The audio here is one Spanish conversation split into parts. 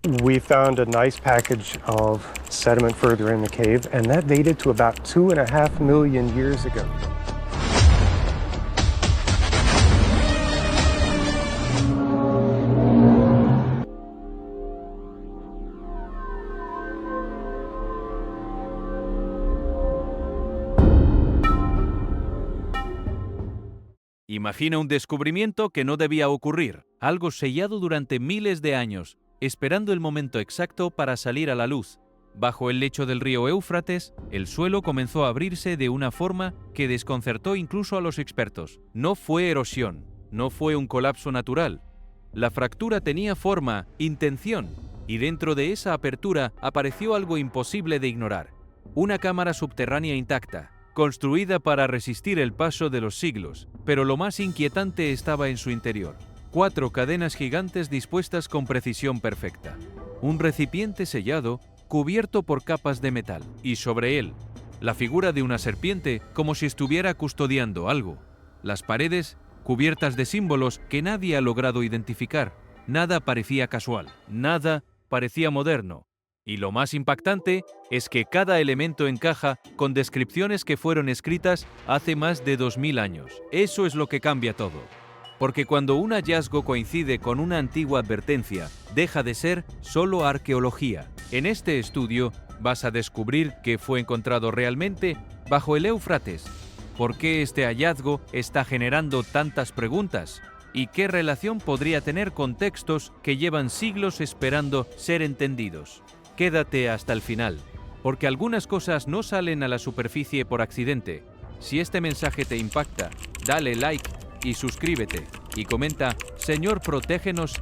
We found a nice package of sediment further in the cave, and that dated to about 2.5 million years ago. Imagina un descubrimiento que no debía ocurrir, algo sellado durante miles de años, esperando el momento exacto para salir a la luz. Bajo el lecho del río Éufrates, el suelo comenzó a abrirse de una forma que desconcertó incluso a los expertos. No fue erosión, no fue un colapso natural. La fractura tenía forma, intención, y dentro de esa apertura apareció algo imposible de ignorar. Una cámara subterránea intacta, construida para resistir el paso de los siglos, pero lo más inquietante estaba en su interior. 4 cadenas gigantes dispuestas con precisión perfecta. Un recipiente sellado, cubierto por capas de metal, y sobre él, la figura de una serpiente como si estuviera custodiando algo. Las paredes, cubiertas de símbolos que nadie ha logrado identificar. Nada parecía casual, nada parecía moderno. Y lo más impactante es que cada elemento encaja con descripciones que fueron escritas hace más de 2000 años. Eso es lo que cambia todo. Porque cuando un hallazgo coincide con una antigua advertencia, deja de ser solo arqueología. En este estudio vas a descubrir qué fue encontrado realmente bajo el Éufrates, por qué este hallazgo está generando tantas preguntas y qué relación podría tener con textos que llevan siglos esperando ser entendidos. Quédate hasta el final, porque algunas cosas no salen a la superficie por accidente. Si este mensaje te impacta, dale like y suscríbete, y comenta: Señor, protégenos.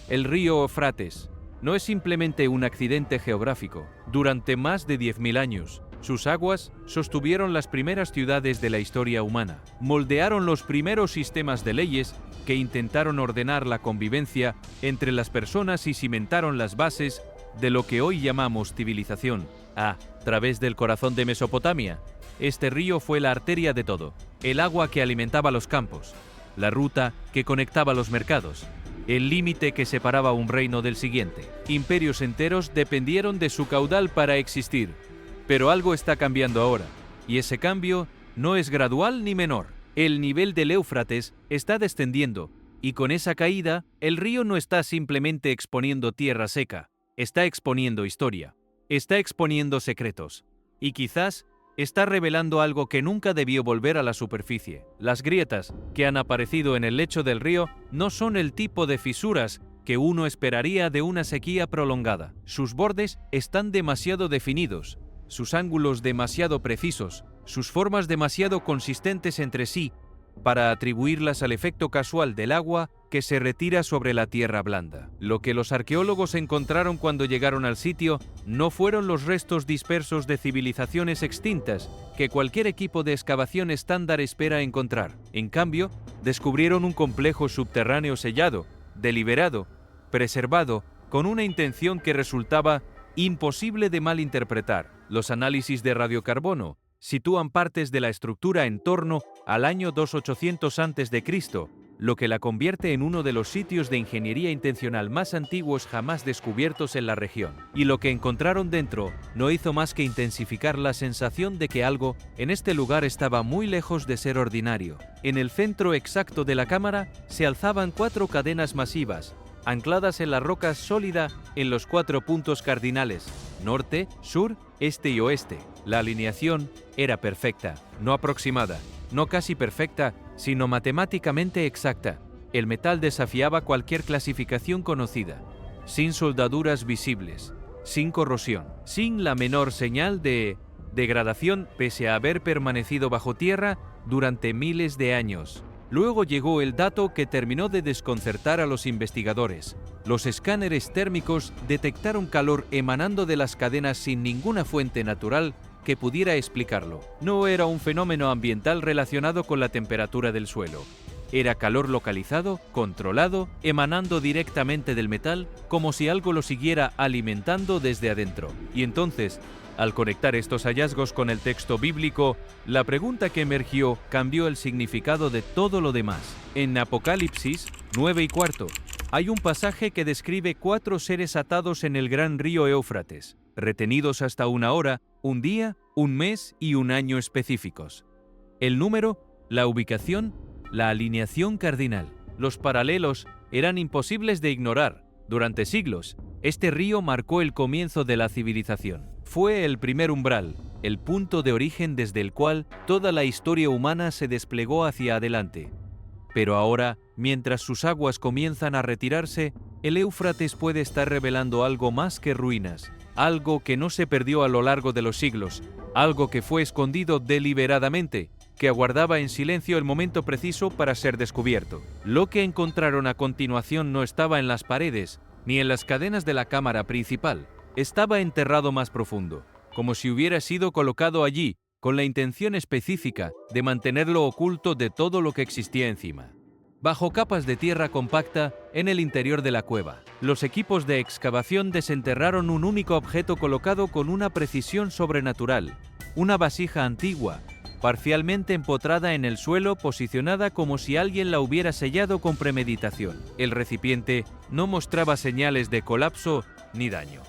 El río Éufrates no es simplemente un accidente geográfico. Durante más de 10.000 años, sus aguas sostuvieron las primeras ciudades de la historia humana, moldearon los primeros sistemas de leyes que intentaron ordenar la convivencia entre las personas y cimentaron las bases de lo que hoy llamamos civilización. A través del corazón de Mesopotamia, este río fue la arteria de todo, el agua que alimentaba los campos, la ruta que conectaba los mercados, el límite que separaba un reino del siguiente. Imperios enteros dependieron de su caudal para existir. Pero algo está cambiando ahora, y ese cambio no es gradual ni menor. El nivel del Éufrates está descendiendo, y con esa caída, el río no está simplemente exponiendo tierra seca, está exponiendo historia, está exponiendo secretos, y quizás está revelando algo que nunca debió volver a la superficie. Las grietas que han aparecido en el lecho del río no son el tipo de fisuras que uno esperaría de una sequía prolongada. Sus bordes están demasiado definidos, sus ángulos demasiado precisos, sus formas demasiado consistentes entre sí, para atribuirlas al efecto casual del agua que se retira sobre la tierra blanda. Lo que los arqueólogos encontraron cuando llegaron al sitio no fueron los restos dispersos de civilizaciones extintas que cualquier equipo de excavación estándar espera encontrar. En cambio, descubrieron un complejo subterráneo sellado, deliberado, preservado, con una intención que resultaba imposible de malinterpretar. Los análisis de radiocarbono sitúan partes de la estructura en torno al año 2800 a.C., lo que la convierte en uno de los sitios de ingeniería intencional más antiguos jamás descubiertos en la región. Y lo que encontraron dentro no hizo más que intensificar la sensación de que algo en este lugar estaba muy lejos de ser ordinario. En el centro exacto de la cámara se alzaban 4 cadenas masivas, ancladas en la roca sólida en los 4 puntos cardinales: norte, sur, este y oeste. La alineación era perfecta, no aproximada, no casi perfecta, sino matemáticamente exacta. El metal desafiaba cualquier clasificación conocida, sin soldaduras visibles, sin corrosión, sin la menor señal de degradación pese a haber permanecido bajo tierra durante miles de años. Luego llegó el dato que terminó de desconcertar a los investigadores. Los escáneres térmicos detectaron calor emanando de las cadenas sin ninguna fuente natural que pudiera explicarlo. No era un fenómeno ambiental relacionado con la temperatura del suelo. Era calor localizado, controlado, emanando directamente del metal, como si algo lo siguiera alimentando desde adentro. Y entonces, al conectar estos hallazgos con el texto bíblico, la pregunta que emergió cambió el significado de todo lo demás. En Apocalipsis 9:4, Hay un pasaje que describe 4 seres atados en el gran río Éufrates, retenidos hasta una hora, un día, un mes y un año específicos. El número, la ubicación, la alineación cardinal. Los paralelos eran imposibles de ignorar. Durante siglos, este río marcó el comienzo de la civilización. Fue el primer umbral, el punto de origen desde el cual toda la historia humana se desplegó hacia adelante. Pero ahora, mientras sus aguas comienzan a retirarse, el Éufrates puede estar revelando algo más que ruinas, algo que no se perdió a lo largo de los siglos, algo que fue escondido deliberadamente, que aguardaba en silencio el momento preciso para ser descubierto. Lo que encontraron a continuación no estaba en las paredes, ni en las cadenas de la cámara principal. Estaba enterrado más profundo, como si hubiera sido colocado allí, con la intención específica de mantenerlo oculto de todo lo que existía encima. Bajo capas de tierra compacta, en el interior de la cueva, los equipos de excavación desenterraron un único objeto colocado con una precisión sobrenatural, una vasija antigua, parcialmente empotrada en el suelo, posicionada como si alguien la hubiera sellado con premeditación. El recipiente no mostraba señales de colapso ni daño.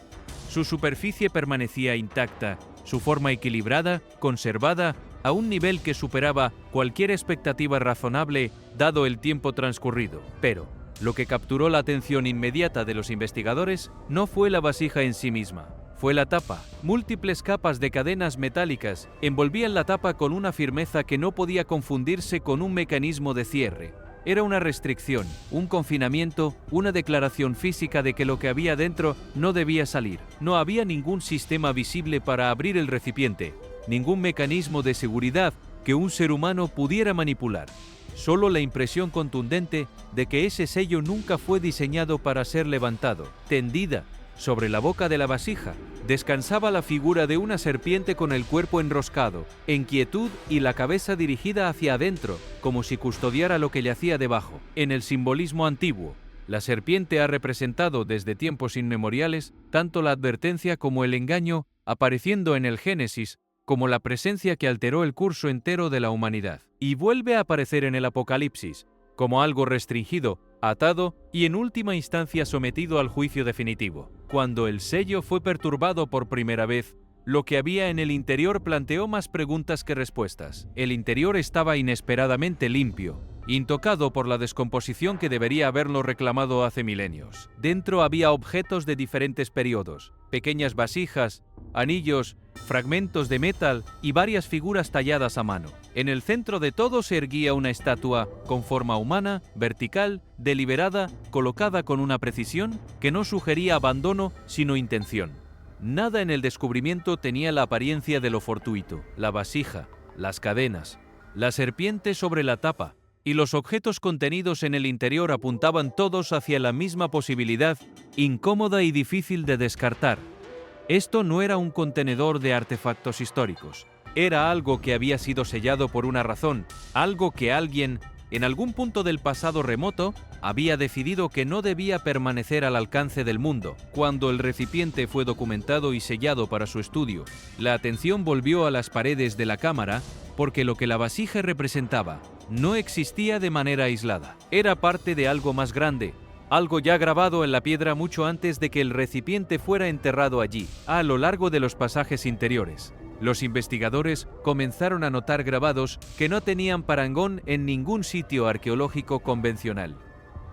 Su superficie permanecía intacta, su forma equilibrada, conservada, a un nivel que superaba cualquier expectativa razonable dado el tiempo transcurrido. Pero lo que capturó la atención inmediata de los investigadores no fue la vasija en sí misma, fue la tapa. Múltiples capas de cadenas metálicas envolvían la tapa con una firmeza que no podía confundirse con un mecanismo de cierre. Era una restricción, un confinamiento, una declaración física de que lo que había dentro no debía salir. No había ningún sistema visible para abrir el recipiente, ningún mecanismo de seguridad que un ser humano pudiera manipular. Solo la impresión contundente de que ese sello nunca fue diseñado para ser levantado. Tendida sobre la boca de la vasija, descansaba la figura de una serpiente con el cuerpo enroscado, en quietud y la cabeza dirigida hacia adentro, como si custodiara lo que yacía debajo. En el simbolismo antiguo, la serpiente ha representado desde tiempos inmemoriales tanto la advertencia como el engaño, apareciendo en el Génesis como la presencia que alteró el curso entero de la humanidad. Y vuelve a aparecer en el Apocalipsis, como algo restringido, atado y en última instancia sometido al juicio definitivo. Cuando el sello fue perturbado por primera vez, lo que había en el interior planteó más preguntas que respuestas. El interior estaba inesperadamente limpio, intocado por la descomposición que debería haberlo reclamado hace milenios. Dentro había objetos de diferentes periodos, pequeñas vasijas, anillos, fragmentos de metal y varias figuras talladas a mano. En el centro de todo se erguía una estatua con forma humana, vertical, deliberada, colocada con una precisión que no sugería abandono sino intención. Nada en el descubrimiento tenía la apariencia de lo fortuito. La vasija, las cadenas, la serpiente sobre la tapa y los objetos contenidos en el interior apuntaban todos hacia la misma posibilidad, incómoda y difícil de descartar. Esto no era un contenedor de artefactos históricos. Era algo que había sido sellado por una razón, algo que alguien, en algún punto del pasado remoto, había decidido que no debía permanecer al alcance del mundo. Cuando el recipiente fue documentado y sellado para su estudio, la atención volvió a las paredes de la cámara porque lo que la vasija representaba no existía de manera aislada. Era parte de algo más grande, algo ya grabado en la piedra mucho antes de que el recipiente fuera enterrado allí. A lo largo de los pasajes interiores, los investigadores comenzaron a notar grabados que no tenían parangón en ningún sitio arqueológico convencional.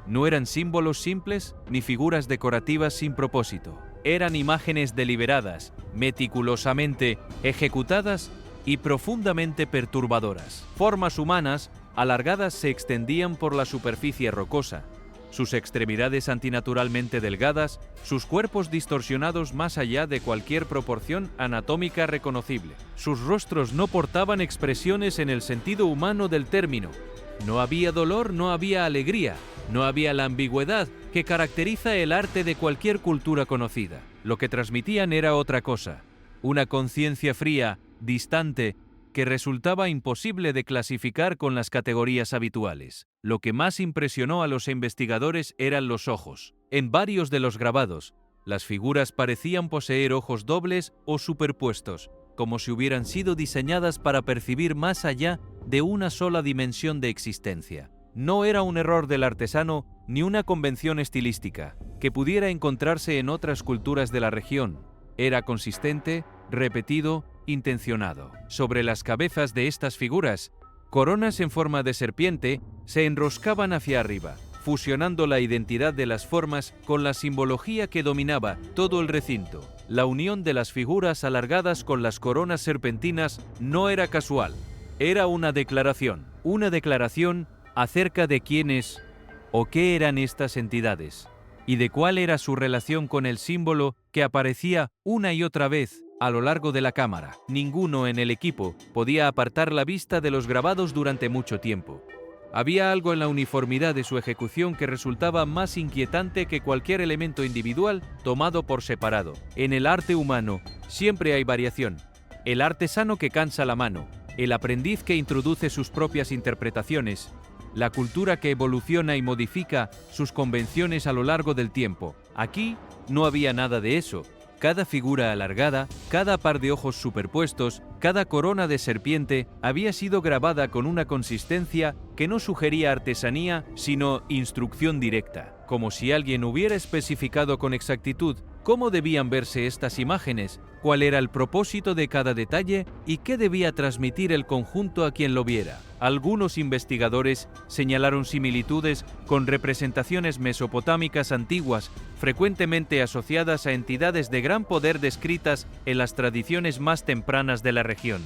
No eran símbolos simples ni figuras decorativas sin propósito. Eran imágenes deliberadas, meticulosamente ejecutadas y profundamente perturbadoras. Formas humanas alargadas se extendían por la superficie rocosa, sus extremidades antinaturalmente delgadas, sus cuerpos distorsionados más allá de cualquier proporción anatómica reconocible. Sus rostros no portaban expresiones en el sentido humano del término. No había dolor, no había alegría, no había la ambigüedad que caracteriza el arte de cualquier cultura conocida. Lo que transmitían era otra cosa, una conciencia fría, distante, que resultaba imposible de clasificar con las categorías habituales. Lo que más impresionó a los investigadores eran los ojos. En varios de los grabados, las figuras parecían poseer ojos dobles o superpuestos, como si hubieran sido diseñadas para percibir más allá de una sola dimensión de existencia. No era un error del artesano ni una convención estilística que pudiera encontrarse en otras culturas de la región. Era consistente, repetido, intencionado. Sobre las cabezas de estas figuras, coronas en forma de serpiente se enroscaban hacia arriba, fusionando la identidad de las formas con la simbología que dominaba todo el recinto. La unión de las figuras alargadas con las coronas serpentinas no era casual, era una declaración acerca de quiénes o qué eran estas entidades, y de cuál era su relación con el símbolo que aparecía una y otra vez a lo largo de la cámara. Ninguno en el equipo podía apartar la vista de los grabados durante mucho tiempo. Había algo en la uniformidad de su ejecución que resultaba más inquietante que cualquier elemento individual tomado por separado. En el arte humano siempre hay variación. El artesano que cansa la mano, el aprendiz que introduce sus propias interpretaciones, la cultura que evoluciona y modifica sus convenciones a lo largo del tiempo. Aquí no había nada de eso. Cada figura alargada, cada par de ojos superpuestos, cada corona de serpiente había sido grabada con una consistencia que no sugería artesanía, sino instrucción directa, como si alguien hubiera especificado con exactitud cómo debían verse estas imágenes, cuál era el propósito de cada detalle y qué debía transmitir el conjunto a quien lo viera. Algunos investigadores señalaron similitudes con representaciones mesopotámicas antiguas, frecuentemente asociadas a entidades de gran poder descritas en las tradiciones más tempranas de la región.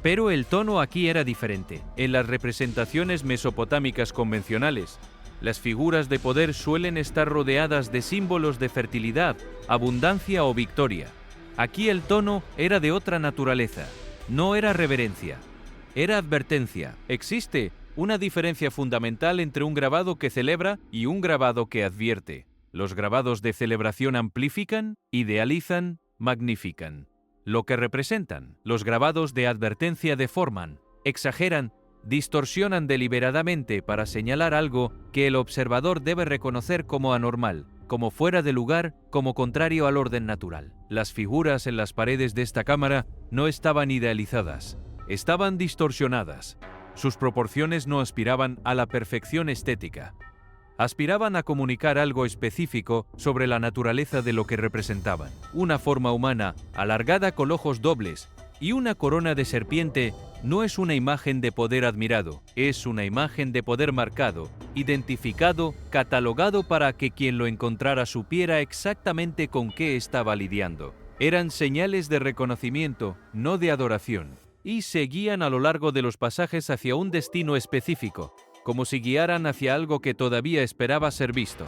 Pero el tono aquí era diferente. En las representaciones mesopotámicas convencionales, las figuras de poder suelen estar rodeadas de símbolos de fertilidad, abundancia o victoria. Aquí el tono era de otra naturaleza. No era reverencia, era advertencia. Existe una diferencia fundamental entre un grabado que celebra y un grabado que advierte. Los grabados de celebración amplifican, idealizan, magnifican lo que representan. Los grabados de advertencia deforman, exageran, distorsionan deliberadamente para señalar algo que el observador debe reconocer como anormal, como fuera de lugar, como contrario al orden natural. Las figuras en las paredes de esta cámara no estaban idealizadas, estaban distorsionadas. Sus proporciones no aspiraban a la perfección estética. Aspiraban a comunicar algo específico sobre la naturaleza de lo que representaban. Una forma humana alargada con ojos dobles y una corona de serpiente no es una imagen de poder admirado, es una imagen de poder marcado, identificado, catalogado para que quien lo encontrara supiera exactamente con qué estaba lidiando. Eran señales de reconocimiento, no de adoración, y seguían a lo largo de los pasajes hacia un destino específico, como si guiaran hacia algo que todavía esperaba ser visto.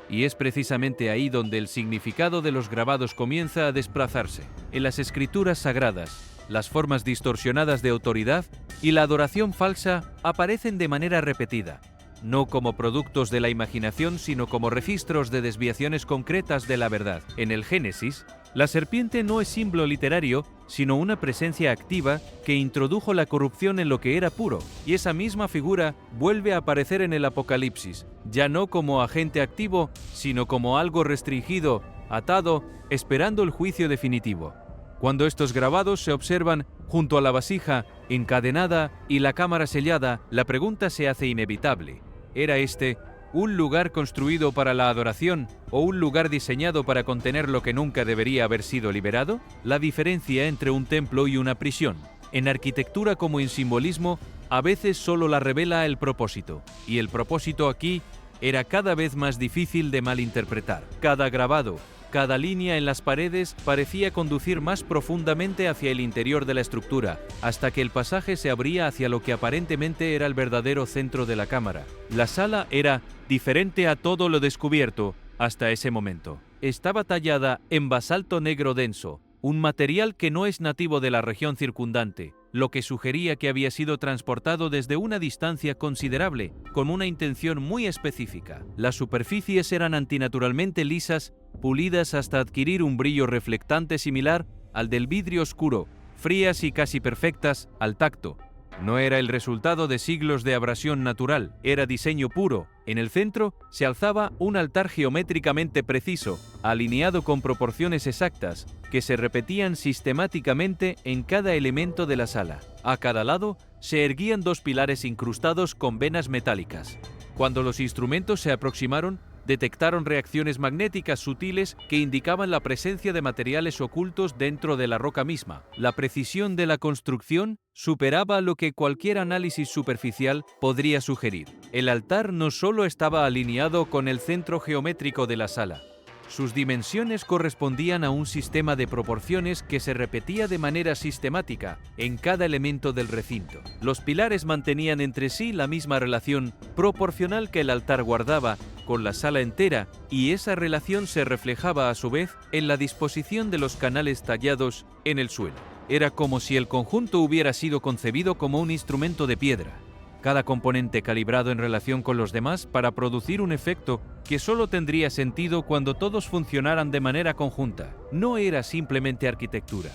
Y es precisamente ahí donde el significado de los grabados comienza a desplazarse. En las escrituras sagradas, las formas distorsionadas de autoridad y la adoración falsa aparecen de manera repetida, no como productos de la imaginación, sino como registros de desviaciones concretas de la verdad. En el Génesis, la serpiente no es símbolo literario, sino una presencia activa que introdujo la corrupción en lo que era puro, y esa misma figura vuelve a aparecer en el Apocalipsis, ya no como agente activo, sino como algo restringido, atado, esperando el juicio definitivo. Cuando estos grabados se observan junto a la vasija encadenada y la cámara sellada, la pregunta se hace inevitable. ¿Era este un lugar construido para la adoración o un lugar diseñado para contener lo que nunca debería haber sido liberado? La diferencia entre un templo y una prisión, en arquitectura como en simbolismo, a veces solo la revela el propósito, y el propósito aquí era cada vez más difícil de malinterpretar. Cada grabado, cada línea en las paredes parecía conducir más profundamente hacia el interior de la estructura, hasta que el pasaje se abría hacia lo que aparentemente era el verdadero centro de la cámara. La sala era diferente a todo lo descubierto hasta ese momento. Estaba tallada en basalto negro denso, un material que no es nativo de la región circundante, lo que sugería que había sido transportado desde una distancia considerable, con una intención muy específica. Las superficies eran antinaturalmente lisas, pulidas hasta adquirir un brillo reflectante similar al del vidrio oscuro, frías y casi perfectas al tacto. No era el resultado de siglos de abrasión natural, era diseño puro. En el centro se alzaba un altar geométricamente preciso, alineado con proporciones exactas, que se repetían sistemáticamente en cada elemento de la sala. A cada lado se erguían dos pilares incrustados con venas metálicas. Cuando los instrumentos se aproximaron, detectaron reacciones magnéticas sutiles que indicaban la presencia de materiales ocultos dentro de la roca misma. La precisión de la construcción superaba lo que cualquier análisis superficial podría sugerir. El altar no solo estaba alineado con el centro geométrico de la sala. Sus dimensiones correspondían a un sistema de proporciones que se repetía de manera sistemática en cada elemento del recinto. Los pilares mantenían entre sí la misma relación proporcional que el altar guardaba con la sala entera, y esa relación se reflejaba a su vez en la disposición de los canales tallados en el suelo. Era como si el conjunto hubiera sido concebido como un instrumento de piedra, cada componente calibrado en relación con los demás para producir un efecto que solo tendría sentido cuando todos funcionaran de manera conjunta. No era simplemente arquitectura.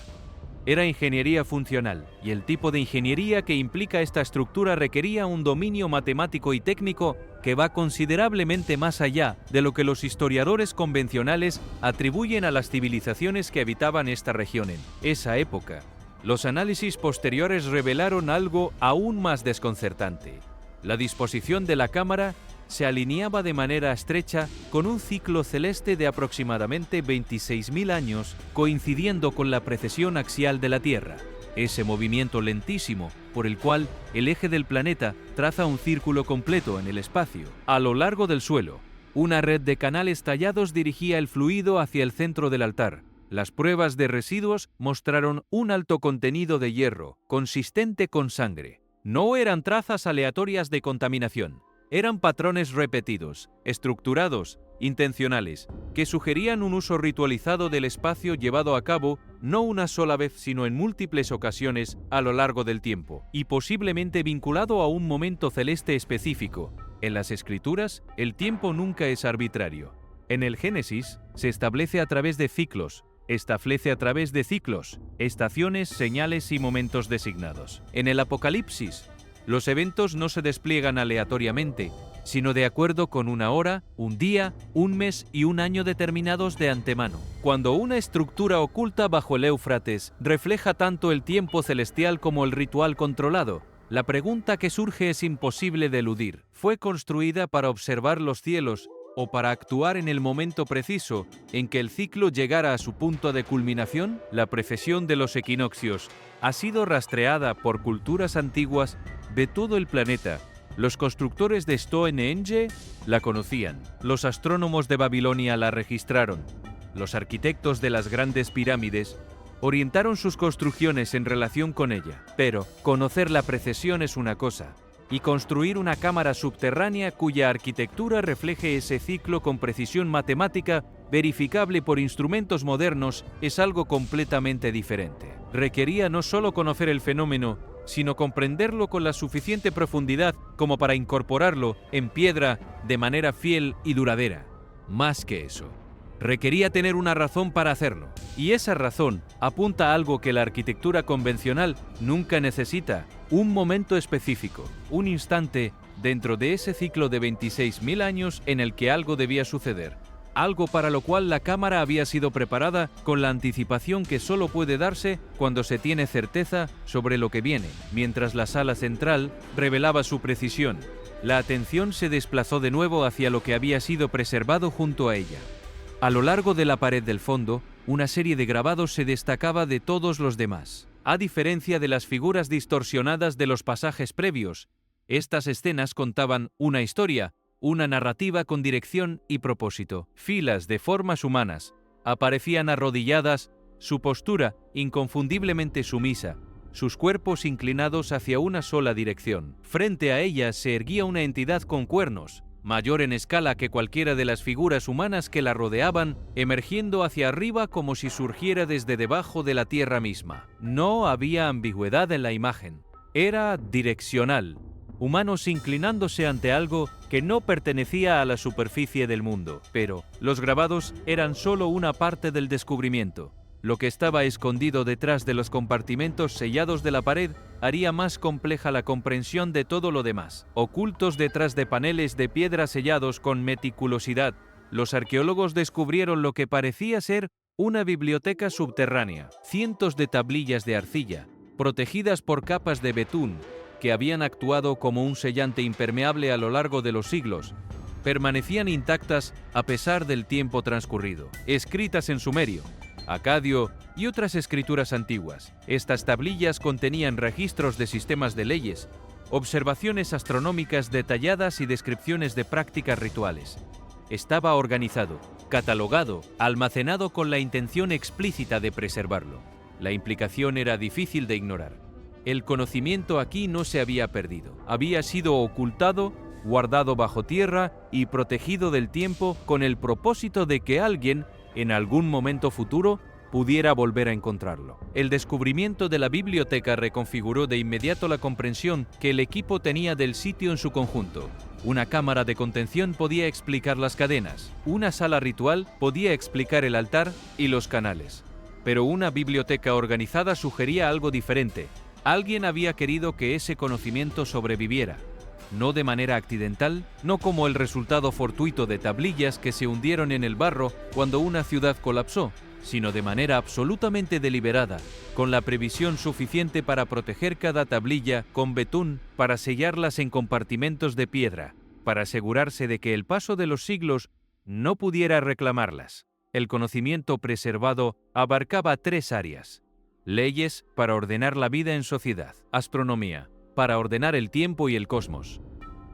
Era ingeniería funcional, y el tipo de ingeniería que implica esta estructura requería un dominio matemático y técnico que va considerablemente más allá de lo que los historiadores convencionales atribuyen a las civilizaciones que habitaban esta región en esa época. Los análisis posteriores revelaron algo aún más desconcertante. La disposición de la cámara se alineaba de manera estrecha con un ciclo celeste de aproximadamente 26.000 años, coincidiendo con la precesión axial de la Tierra, ese movimiento lentísimo por el cual el eje del planeta traza un círculo completo en el espacio. A lo largo del suelo, una red de canales tallados dirigía el fluido hacia el centro del altar. Las pruebas de residuos mostraron un alto contenido de hierro, consistente con sangre. No eran trazas aleatorias de contaminación. Eran patrones repetidos, estructurados, intencionales, que sugerían un uso ritualizado del espacio llevado a cabo no una sola vez, sino en múltiples ocasiones a lo largo del tiempo, y posiblemente vinculado a un momento celeste específico. En las Escrituras, el tiempo nunca es arbitrario. En el Génesis, se establece a través de ciclos, establece a través de ciclos, estaciones, señales y momentos designados. En el Apocalipsis, los eventos no se despliegan aleatoriamente, sino de acuerdo con una hora, un día, un mes y un año determinados de antemano. Cuando una estructura oculta bajo el Éufrates refleja tanto el tiempo celestial como el ritual controlado, la pregunta que surge es imposible de eludir. ¿Fue construida para observar los cielos o para actuar en el momento preciso en que el ciclo llegara a su punto de culminación? La precesión de los equinoccios ha sido rastreada por culturas antiguas de todo el planeta. Los constructores de Stonehenge la conocían, los astrónomos de Babilonia la registraron, los arquitectos de las grandes pirámides orientaron sus construcciones en relación con ella. Pero conocer la precesión es una cosa, y construir una cámara subterránea cuya arquitectura refleje ese ciclo con precisión matemática verificable por instrumentos modernos es algo completamente diferente. Requería no solo conocer el fenómeno, sino comprenderlo con la suficiente profundidad como para incorporarlo en piedra de manera fiel y duradera. Más que eso, requería tener una razón para hacerlo, y esa razón apunta a algo que la arquitectura convencional nunca necesita: un momento específico, un instante dentro de ese ciclo de 26.000 años en el que algo debía suceder. Algo para lo cual la cámara había sido preparada con la anticipación que solo puede darse cuando se tiene certeza sobre lo que viene. Mientras la sala central revelaba su precisión, la atención se desplazó de nuevo hacia lo que había sido preservado junto a ella. A lo largo de la pared del fondo, una serie de grabados se destacaba de todos los demás. A diferencia de las figuras distorsionadas de los pasajes previos, estas escenas contaban una historia, una narrativa con dirección y propósito. Filas de formas humanas aparecían arrodilladas, su postura inconfundiblemente sumisa, sus cuerpos inclinados hacia una sola dirección. Frente a ellas se erguía una entidad con cuernos, mayor en escala que cualquiera de las figuras humanas que la rodeaban, emergiendo hacia arriba como si surgiera desde debajo de la tierra misma. No había ambigüedad en la imagen. Era direccional. Humanos inclinándose ante algo que no pertenecía a la superficie del mundo. Pero los grabados eran solo una parte del descubrimiento. Lo que estaba escondido detrás de los compartimentos sellados de la pared haría más compleja la comprensión de todo lo demás. Ocultos detrás de paneles de piedra sellados con meticulosidad, los arqueólogos descubrieron lo que parecía ser una biblioteca subterránea. Cientos de tablillas de arcilla, protegidas por capas de betún, que habían actuado como un sellante impermeable a lo largo de los siglos, permanecían intactas a pesar del tiempo transcurrido. Escritas en sumerio, acadio y otras escrituras antiguas, estas tablillas contenían registros de sistemas de leyes, observaciones astronómicas detalladas y descripciones de prácticas rituales. Estaba organizado, catalogado, almacenado con la intención explícita de preservarlo. La implicación era difícil de ignorar. El conocimiento aquí no se había perdido. Había sido ocultado, guardado bajo tierra y protegido del tiempo con el propósito de que alguien, en algún momento futuro, pudiera volver a encontrarlo. El descubrimiento de la biblioteca reconfiguró de inmediato la comprensión que el equipo tenía del sitio en su conjunto. Una cámara de contención podía explicar las cadenas, una sala ritual podía explicar el altar y los canales. Pero una biblioteca organizada sugería algo diferente. Alguien había querido que ese conocimiento sobreviviera. No de manera accidental, no como el resultado fortuito de tablillas que se hundieron en el barro cuando una ciudad colapsó, sino de manera absolutamente deliberada, con la previsión suficiente para proteger cada tablilla con betún, para sellarlas en compartimentos de piedra, para asegurarse de que el paso de los siglos no pudiera reclamarlas. El conocimiento preservado abarcaba 3 áreas: leyes para ordenar la vida en sociedad, astronomía para ordenar el tiempo y el cosmos,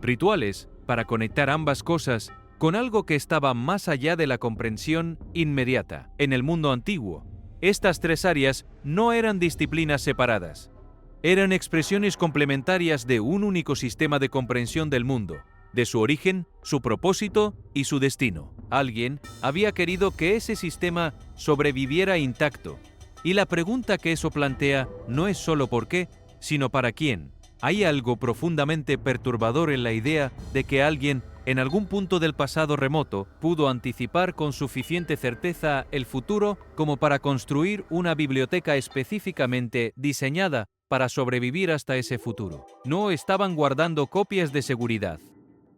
rituales para conectar ambas cosas con algo que estaba más allá de la comprensión inmediata. En el mundo antiguo, estas 3 áreas no eran disciplinas separadas, eran expresiones complementarias de un único sistema de comprensión del mundo, de su origen, su propósito y su destino. Alguien había querido que ese sistema sobreviviera intacto, y la pregunta que eso plantea no es solo por qué, sino para quién. Hay algo profundamente perturbador en la idea de que alguien, en algún punto del pasado remoto, pudo anticipar con suficiente certeza el futuro como para construir una biblioteca específicamente diseñada para sobrevivir hasta ese futuro. No estaban guardando copias de seguridad.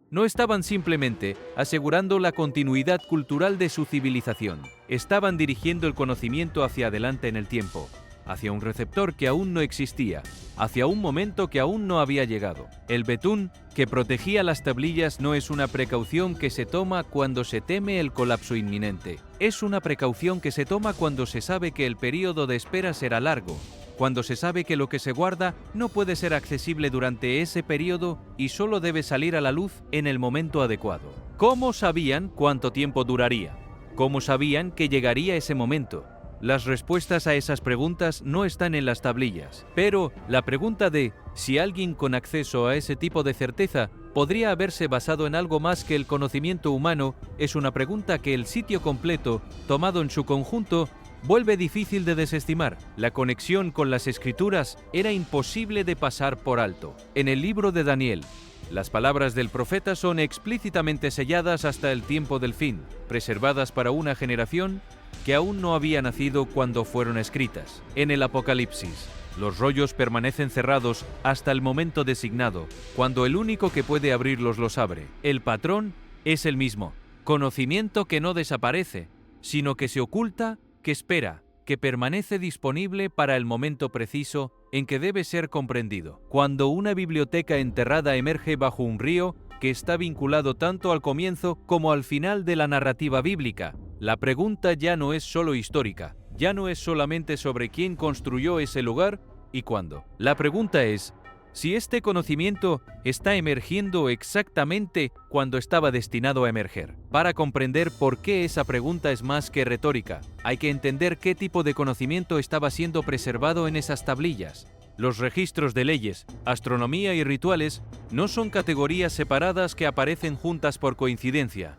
No estaban simplemente asegurando la continuidad cultural de su civilización. Estaban dirigiendo el conocimiento hacia adelante en el tiempo, hacia un receptor que aún no existía, hacia un momento que aún no había llegado. El betún que protegía las tablillas no es una precaución que se toma cuando se teme el colapso inminente. Es una precaución que se toma cuando se sabe que el período de espera será largo, cuando se sabe que lo que se guarda no puede ser accesible durante ese período y solo debe salir a la luz en el momento adecuado. ¿Cómo sabían cuánto tiempo duraría? ¿Cómo sabían que llegaría ese momento? Las respuestas a esas preguntas no están en las tablillas, pero la pregunta de si alguien con acceso a ese tipo de certeza podría haberse basado en algo más que el conocimiento humano es una pregunta que el sitio completo, tomado en su conjunto, vuelve difícil de desestimar. La conexión con las escrituras era imposible de pasar por alto. En el libro de Daniel, las palabras del profeta son explícitamente selladas hasta el tiempo del fin, preservadas para una generación que aún no había nacido cuando fueron escritas. En el Apocalipsis, los rollos permanecen cerrados hasta el momento designado, cuando el único que puede abrirlos los abre. El patrón es el mismo: conocimiento que no desaparece, sino que se oculta, que espera, que permanece disponible para el momento preciso en que debe ser comprendido. Cuando una biblioteca enterrada emerge bajo un río que está vinculado tanto al comienzo como al final de la narrativa bíblica, la pregunta ya no es solo histórica, ya no es solamente sobre quién construyó ese lugar y cuándo. La pregunta es si este conocimiento está emergiendo exactamente cuando estaba destinado a emerger. Para comprender por qué esa pregunta es más que retórica, hay que entender qué tipo de conocimiento estaba siendo preservado en esas tablillas. Los registros de leyes, astronomía y rituales no son categorías separadas que aparecen juntas por coincidencia.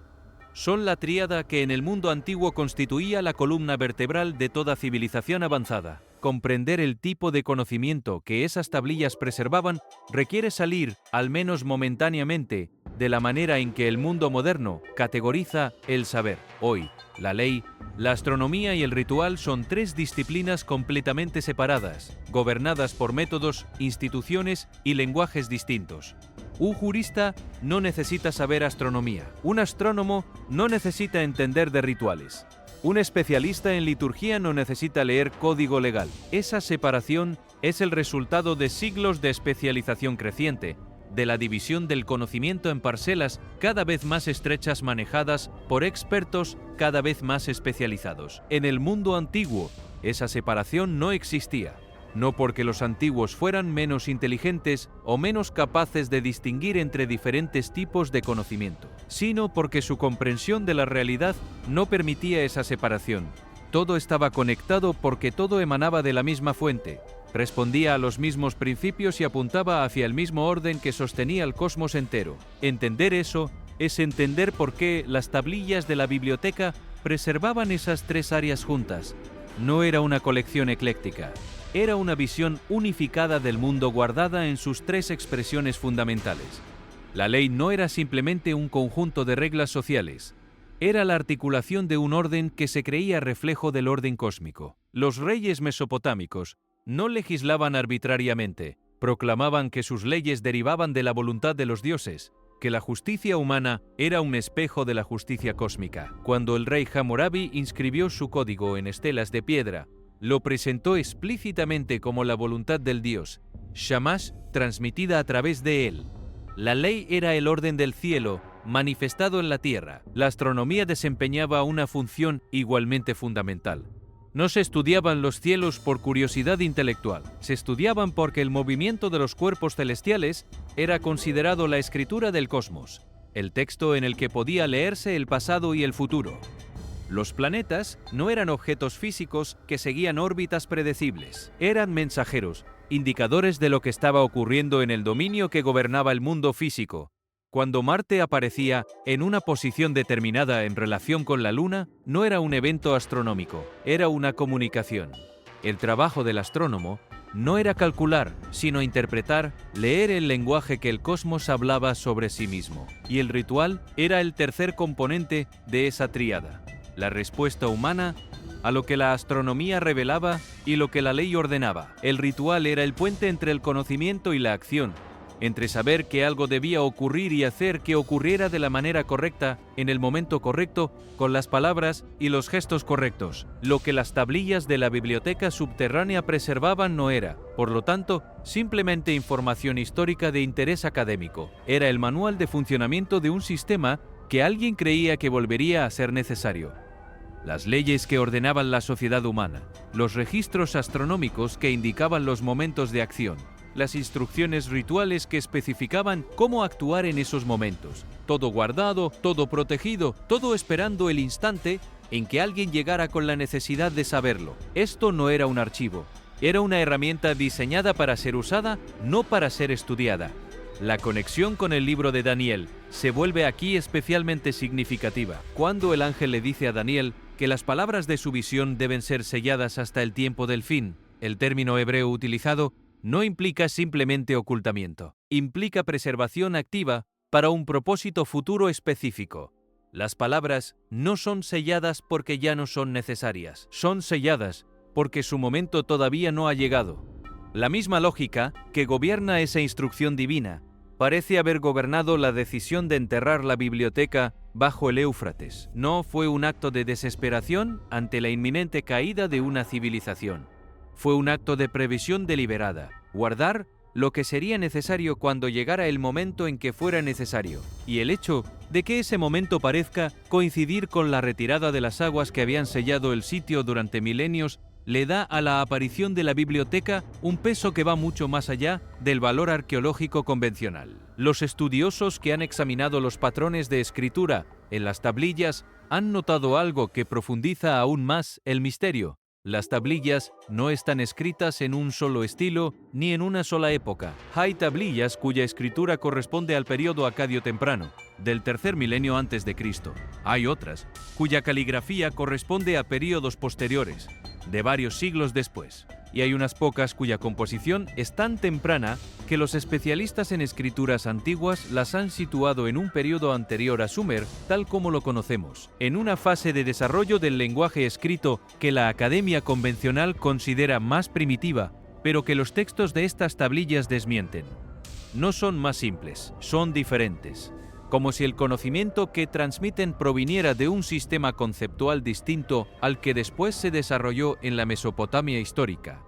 Son la tríada que en el mundo antiguo constituía la columna vertebral de toda civilización avanzada. Comprender el tipo de conocimiento que esas tablillas preservaban requiere salir, al menos momentáneamente, de la manera en que el mundo moderno categoriza el saber. Hoy, la ley, la astronomía y el ritual son 3 disciplinas completamente separadas, gobernadas por métodos, instituciones y lenguajes distintos. Un jurista no necesita saber astronomía. Un astrónomo no necesita entender de rituales. Un especialista en liturgia no necesita leer código legal. Esa separación es el resultado de siglos de especialización creciente, de la división del conocimiento en parcelas cada vez más estrechas manejadas por expertos cada vez más especializados. En el mundo antiguo, esa separación no existía. No porque los antiguos fueran menos inteligentes o menos capaces de distinguir entre diferentes tipos de conocimiento, sino porque su comprensión de la realidad no permitía esa separación. Todo estaba conectado porque todo emanaba de la misma fuente, respondía a los mismos principios y apuntaba hacia el mismo orden que sostenía el cosmos entero. Entender eso es entender por qué las tablillas de la biblioteca preservaban esas tres áreas juntas. No era una colección ecléctica. Era una visión unificada del mundo guardada en sus tres expresiones fundamentales. La ley no era simplemente un conjunto de reglas sociales, era la articulación de un orden que se creía reflejo del orden cósmico. Los reyes mesopotámicos no legislaban arbitrariamente, proclamaban que sus leyes derivaban de la voluntad de los dioses, que la justicia humana era un espejo de la justicia cósmica. Cuando el rey Hammurabi inscribió su código en estelas de piedra, lo presentó explícitamente como la voluntad del dios, Shamash, transmitida a través de él. La ley era el orden del cielo, manifestado en la tierra. La astronomía desempeñaba una función igualmente fundamental. No se estudiaban los cielos por curiosidad intelectual, se estudiaban porque el movimiento de los cuerpos celestiales era considerado la escritura del cosmos, el texto en el que podía leerse el pasado y el futuro. Los planetas no eran objetos físicos que seguían órbitas predecibles, eran mensajeros, indicadores de lo que estaba ocurriendo en el dominio que gobernaba el mundo físico. Cuando Marte aparecía en una posición determinada en relación con la Luna, no era un evento astronómico, era una comunicación. El trabajo del astrónomo no era calcular, sino interpretar, leer el lenguaje que el cosmos hablaba sobre sí mismo. Y el ritual era el tercer componente de esa tríada, la respuesta humana a lo que la astronomía revelaba y lo que la ley ordenaba. El ritual era el puente entre el conocimiento y la acción, entre saber que algo debía ocurrir y hacer que ocurriera de la manera correcta, en el momento correcto, con las palabras y los gestos correctos. Lo que las tablillas de la biblioteca subterránea preservaban no era, por lo tanto, simplemente información histórica de interés académico. Era el manual de funcionamiento de un sistema que alguien creía que volvería a ser necesario. Las leyes que ordenaban la sociedad humana, los registros astronómicos que indicaban los momentos de acción, las instrucciones rituales que especificaban cómo actuar en esos momentos. Todo guardado, todo protegido, todo esperando el instante en que alguien llegara con la necesidad de saberlo. Esto no era un archivo, era una herramienta diseñada para ser usada, no para ser estudiada. La conexión con el libro de Daniel se vuelve aquí especialmente significativa, cuando el ángel le dice a Daniel que las palabras de su visión deben ser selladas hasta el tiempo del fin. El término hebreo utilizado no implica simplemente ocultamiento, implica preservación activa para un propósito futuro específico. Las palabras no son selladas porque ya no son necesarias, son selladas porque su momento todavía no ha llegado. La misma lógica que gobierna esa instrucción divina parece haber gobernado la decisión de enterrar la biblioteca bajo el Éufrates. No fue un acto de desesperación ante la inminente caída de una civilización. Fue un acto de previsión deliberada, guardar lo que sería necesario cuando llegara el momento en que fuera necesario, y el hecho de que ese momento parezca coincidir con la retirada de las aguas que habían sellado el sitio durante milenios le da a la aparición de la biblioteca un peso que va mucho más allá del valor arqueológico convencional. Los estudiosos que han examinado los patrones de escritura en las tablillas han notado algo que profundiza aún más el misterio. Las tablillas no están escritas en un solo estilo ni en una sola época. Hay tablillas cuya escritura corresponde al periodo acadio temprano, del tercer milenio antes de Cristo. Hay otras cuya caligrafía corresponde a períodos posteriores, de varios siglos después. Y hay unas pocas cuya composición es tan temprana que los especialistas en escrituras antiguas las han situado en un periodo anterior a Sumer, tal como lo conocemos, en una fase de desarrollo del lenguaje escrito que la academia convencional considera más primitiva, pero que los textos de estas tablillas desmienten. No son más simples, son diferentes. como si el conocimiento que transmiten proviniera de un sistema conceptual distinto al que después se desarrolló en la Mesopotamia histórica.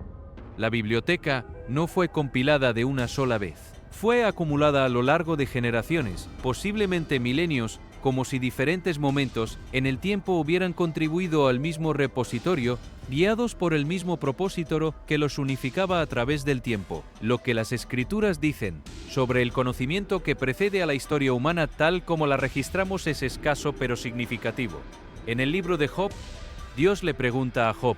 La biblioteca no fue compilada de una sola vez. Fue acumulada a lo largo de generaciones, posiblemente milenios, como si diferentes momentos en el tiempo hubieran contribuido al mismo repositorio, guiados por el mismo propósito que los unificaba a través del tiempo. Lo que las escrituras dicen sobre el conocimiento que precede a la historia humana tal como la registramos es escaso pero significativo. En el libro de Job, Dios le pregunta a Job: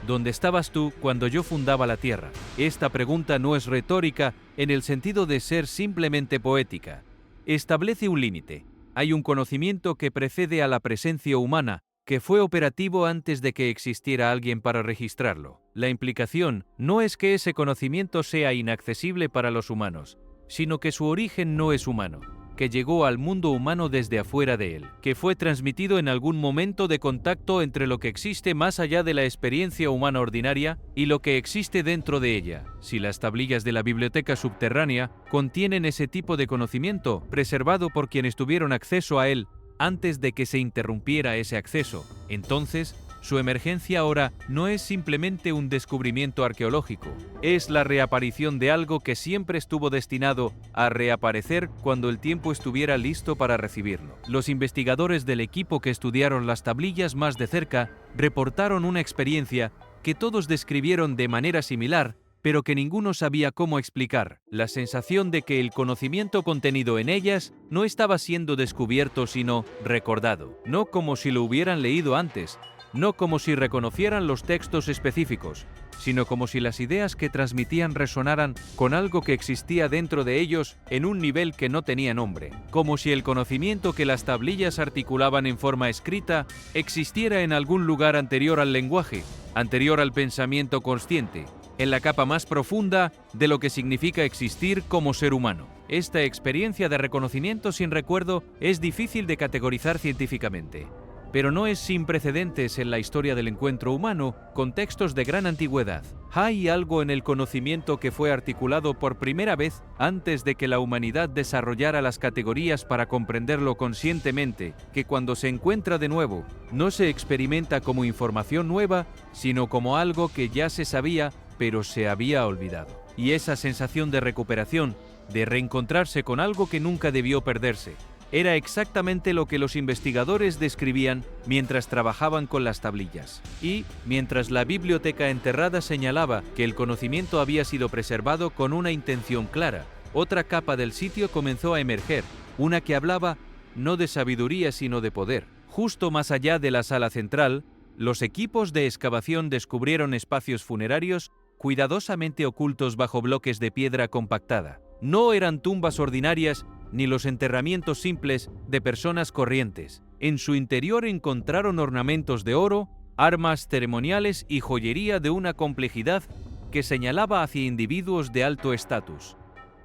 ¿dónde estabas tú cuando yo fundaba la tierra? Esta pregunta no es retórica en el sentido de ser simplemente poética. Establece un límite. Hay un conocimiento que precede a la presencia humana, que fue operativo antes de que existiera alguien para registrarlo. La implicación no es que ese conocimiento sea inaccesible para los humanos, sino que su origen no es humano, que llegó al mundo humano desde afuera de él, que fue transmitido en algún momento de contacto entre lo que existe más allá de la experiencia humana ordinaria y lo que existe dentro de ella. Si las tablillas de la biblioteca subterránea contienen ese tipo de conocimiento, preservado por quienes tuvieron acceso a él antes de que se interrumpiera ese acceso, entonces su emergencia ahora no es simplemente un descubrimiento arqueológico, es la reaparición de algo que siempre estuvo destinado a reaparecer cuando el tiempo estuviera listo para recibirlo. Los investigadores del equipo que estudiaron las tablillas más de cerca reportaron una experiencia que todos describieron de manera similar, pero que ninguno sabía cómo explicar: la sensación de que el conocimiento contenido en ellas no estaba siendo descubierto sino recordado, no como si lo hubieran leído antes, no como si reconocieran los textos específicos, sino como si las ideas que transmitían resonaran con algo que existía dentro de ellos en un nivel que no tenía nombre, como si el conocimiento que las tablillas articulaban en forma escrita existiera en algún lugar anterior al lenguaje, anterior al pensamiento consciente, en la capa más profunda de lo que significa existir como ser humano. Esta experiencia de reconocimiento sin recuerdo es difícil de categorizar científicamente, pero no es sin precedentes en la historia del encuentro humano con textos de gran antigüedad. Hay algo en el conocimiento que fue articulado por primera vez antes de que la humanidad desarrollara las categorías para comprenderlo conscientemente, que cuando se encuentra de nuevo, no se experimenta como información nueva, sino como algo que ya se sabía, pero se había olvidado. Y esa sensación de recuperación, de reencontrarse con algo que nunca debió perderse, era exactamente lo que los investigadores describían mientras trabajaban con las tablillas. Y, mientras la biblioteca enterrada señalaba que el conocimiento había sido preservado con una intención clara, otra capa del sitio comenzó a emerger, una que hablaba no de sabiduría sino de poder. Justo más allá de la sala central, los equipos de excavación descubrieron espacios funerarios cuidadosamente ocultos bajo bloques de piedra compactada. No eran tumbas ordinarias ni los enterramientos simples de personas corrientes. En su interior encontraron ornamentos de oro, armas ceremoniales y joyería de una complejidad que señalaba hacia individuos de alto estatus,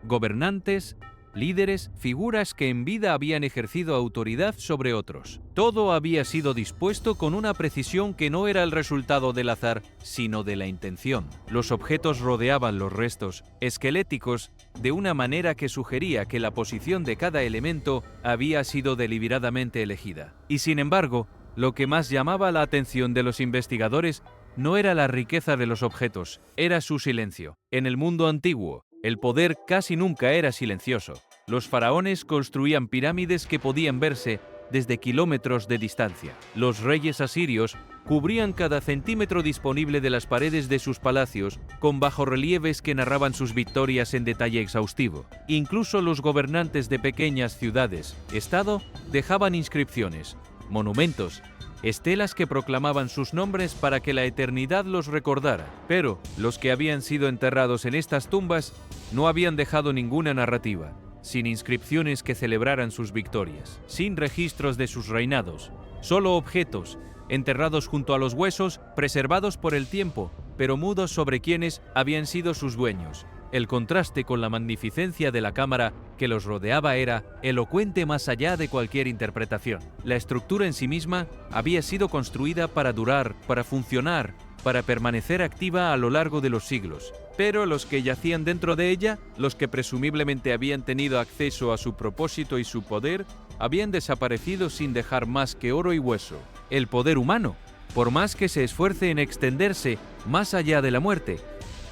gobernantes, líderes, figuras que en vida habían ejercido autoridad sobre otros. Todo había sido dispuesto con una precisión que no era el resultado del azar, sino de la intención. Los objetos rodeaban los restos esqueléticos de una manera que sugería que la posición de cada elemento había sido deliberadamente elegida. Y sin embargo, lo que más llamaba la atención de los investigadores no era la riqueza de los objetos, era su silencio. En el mundo antiguo, el poder casi nunca era silencioso. Los faraones construían pirámides que podían verse desde kilómetros de distancia. Los reyes asirios cubrían cada centímetro disponible de las paredes de sus palacios con bajorrelieves que narraban sus victorias en detalle exhaustivo. Incluso los gobernantes de pequeñas ciudades, estado, dejaban inscripciones, monumentos, estelas que proclamaban sus nombres para que la eternidad los recordara. Pero los que habían sido enterrados en estas tumbas no habían dejado ninguna narrativa, sin inscripciones que celebraran sus victorias, sin registros de sus reinados, solo objetos, enterrados junto a los huesos, preservados por el tiempo, pero mudos sobre quiénes habían sido sus dueños, El contraste con la magnificencia de la cámara que los rodeaba era elocuente más allá de cualquier interpretación. La estructura en sí misma había sido construida para durar, para funcionar, para permanecer activa a lo largo de los siglos. Pero los que yacían dentro de ella, los que presumiblemente habían tenido acceso a su propósito y su poder, habían desaparecido sin dejar más que oro y hueso. El poder humano, por más que se esfuerce en extenderse más allá de la muerte,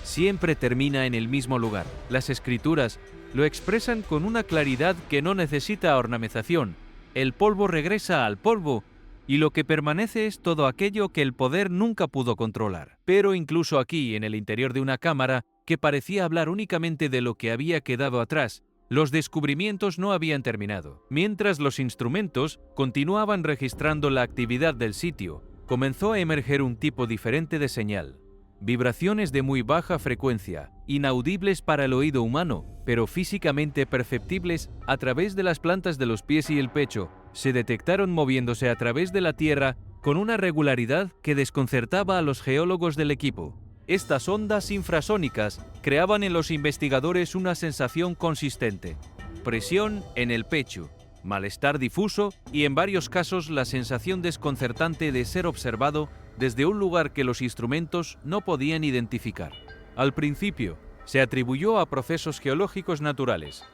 siempre termina en el mismo lugar. Las escrituras lo expresan con una claridad que no necesita ornamentación. El polvo regresa al polvo, y lo que permanece es todo aquello que el poder nunca pudo controlar. Pero incluso aquí, en el interior de una cámara, que parecía hablar únicamente de lo que había quedado atrás, los descubrimientos no habían terminado. Mientras los instrumentos continuaban registrando la actividad del sitio, comenzó a emerger un tipo diferente de señal. Vibraciones de muy baja frecuencia, inaudibles para el oído humano, pero físicamente perceptibles a través de las plantas de los pies y el pecho, se detectaron moviéndose a través de la Tierra con una regularidad que desconcertaba a los geólogos del equipo. Estas ondas infrasónicas creaban en los investigadores una sensación consistente: presión en el pecho, malestar difuso y en varios casos la sensación desconcertante de ser observado desde un lugar que los instrumentos no podían identificar. Al principio, se atribuyó a procesos geológicos naturales,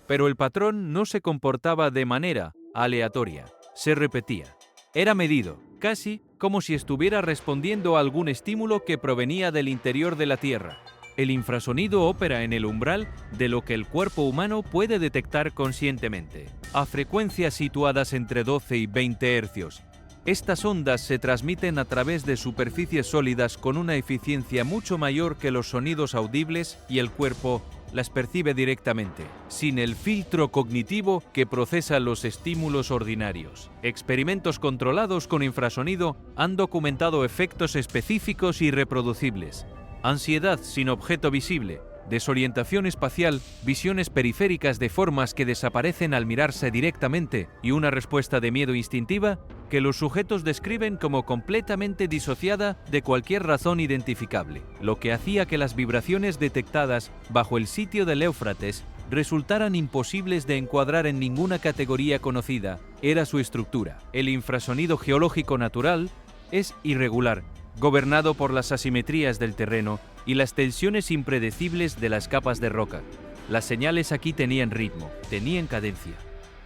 pero el patrón no se comportaba de manera aleatoria, se repetía. Era medido, casi como si estuviera respondiendo a algún estímulo que provenía del interior de la Tierra. El infrasonido opera en el umbral de lo que el cuerpo humano puede detectar conscientemente, a frecuencias situadas entre 12 y 20 hercios. Estas ondas se transmiten a través de superficies sólidas con una eficiencia mucho mayor que los sonidos audibles y el cuerpo las percibe directamente, sin el filtro cognitivo que procesa los estímulos ordinarios. Experimentos controlados con infrasonido han documentado efectos específicos y reproducibles. Ansiedad sin objeto visible, desorientación espacial, visiones periféricas de formas que desaparecen al mirarse directamente y una respuesta de miedo instintiva que los sujetos describen como completamente disociada de cualquier razón identificable, lo que hacía que las vibraciones detectadas bajo el sitio del Éufrates resultaran imposibles de encuadrar en ninguna categoría conocida. Era su estructura. El infrasonido geológico natural es irregular, gobernado por las asimetrías del terreno y las tensiones impredecibles de las capas de roca. Las señales aquí tenían ritmo, tenían cadencia.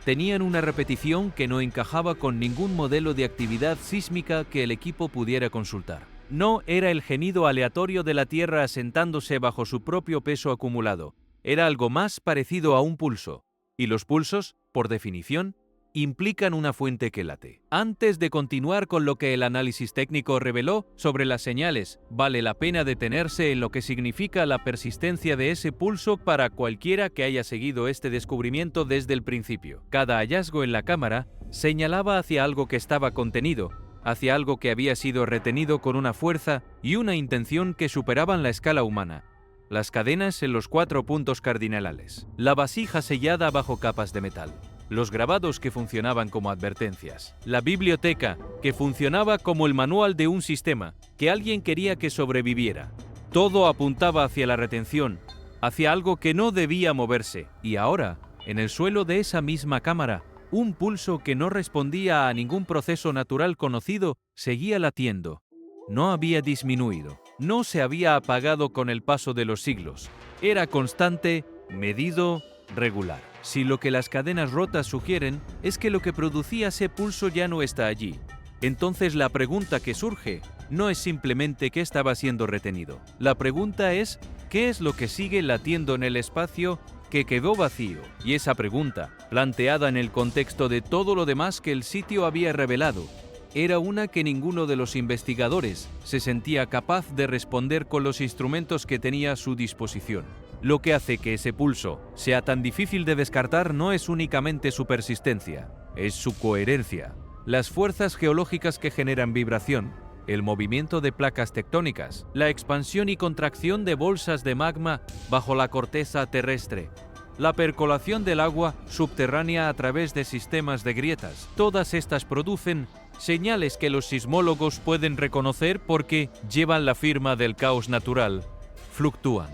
Tenían una repetición que no encajaba con ningún modelo de actividad sísmica que el equipo pudiera consultar. No era el gemido aleatorio de la Tierra asentándose bajo su propio peso acumulado. Era algo más parecido a un pulso. Y los pulsos, por definición, implican una fuente que late. Antes de continuar con lo que el análisis técnico reveló sobre las señales, vale la pena detenerse en lo que significa la persistencia de ese pulso para cualquiera que haya seguido este descubrimiento desde el principio. Cada hallazgo en la cámara señalaba hacia algo que estaba contenido, hacia algo que había sido retenido con una fuerza y una intención que superaban la escala humana. Las cadenas en los 4 puntos cardinales, la vasija sellada bajo capas de metal, los grabados que funcionaban como advertencias, la biblioteca que funcionaba como el manual de un sistema que alguien quería que sobreviviera. Todo apuntaba hacia la retención, hacia algo que no debía moverse. Y ahora, en el suelo de esa misma cámara, un pulso que no respondía a ningún proceso natural conocido seguía latiendo. No había disminuido, no se había apagado con el paso de los siglos. Era constante, medido, regular. Si lo que las cadenas rotas sugieren es que lo que producía ese pulso ya no está allí, entonces la pregunta que surge no es simplemente qué estaba siendo retenido. La pregunta es qué es lo que sigue latiendo en el espacio que quedó vacío. Y esa pregunta, planteada en el contexto de todo lo demás que el sitio había revelado, era una que ninguno de los investigadores se sentía capaz de responder con los instrumentos que tenía a su disposición. Lo que hace que ese pulso sea tan difícil de descartar no es únicamente su persistencia, es su coherencia. Las fuerzas geológicas que generan vibración, el movimiento de placas tectónicas, la expansión y contracción de bolsas de magma bajo la corteza terrestre, la percolación del agua subterránea a través de sistemas de grietas. Todas estas producen señales que los sismólogos pueden reconocer porque llevan la firma del caos natural. Fluctúan,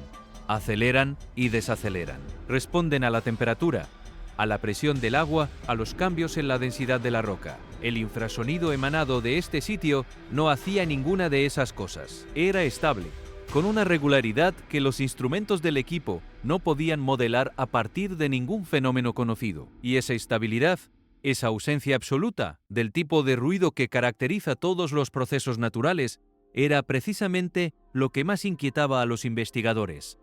Aceleran y desaceleran. Responden a la temperatura, a la presión del agua, a los cambios en la densidad de la roca. El infrasonido emanado de este sitio no hacía ninguna de esas cosas. Era estable, con una regularidad que los instrumentos del equipo no podían modelar a partir de ningún fenómeno conocido. Y esa estabilidad, esa ausencia absoluta del tipo de ruido que caracteriza todos los procesos naturales, era precisamente lo que más inquietaba a los investigadores.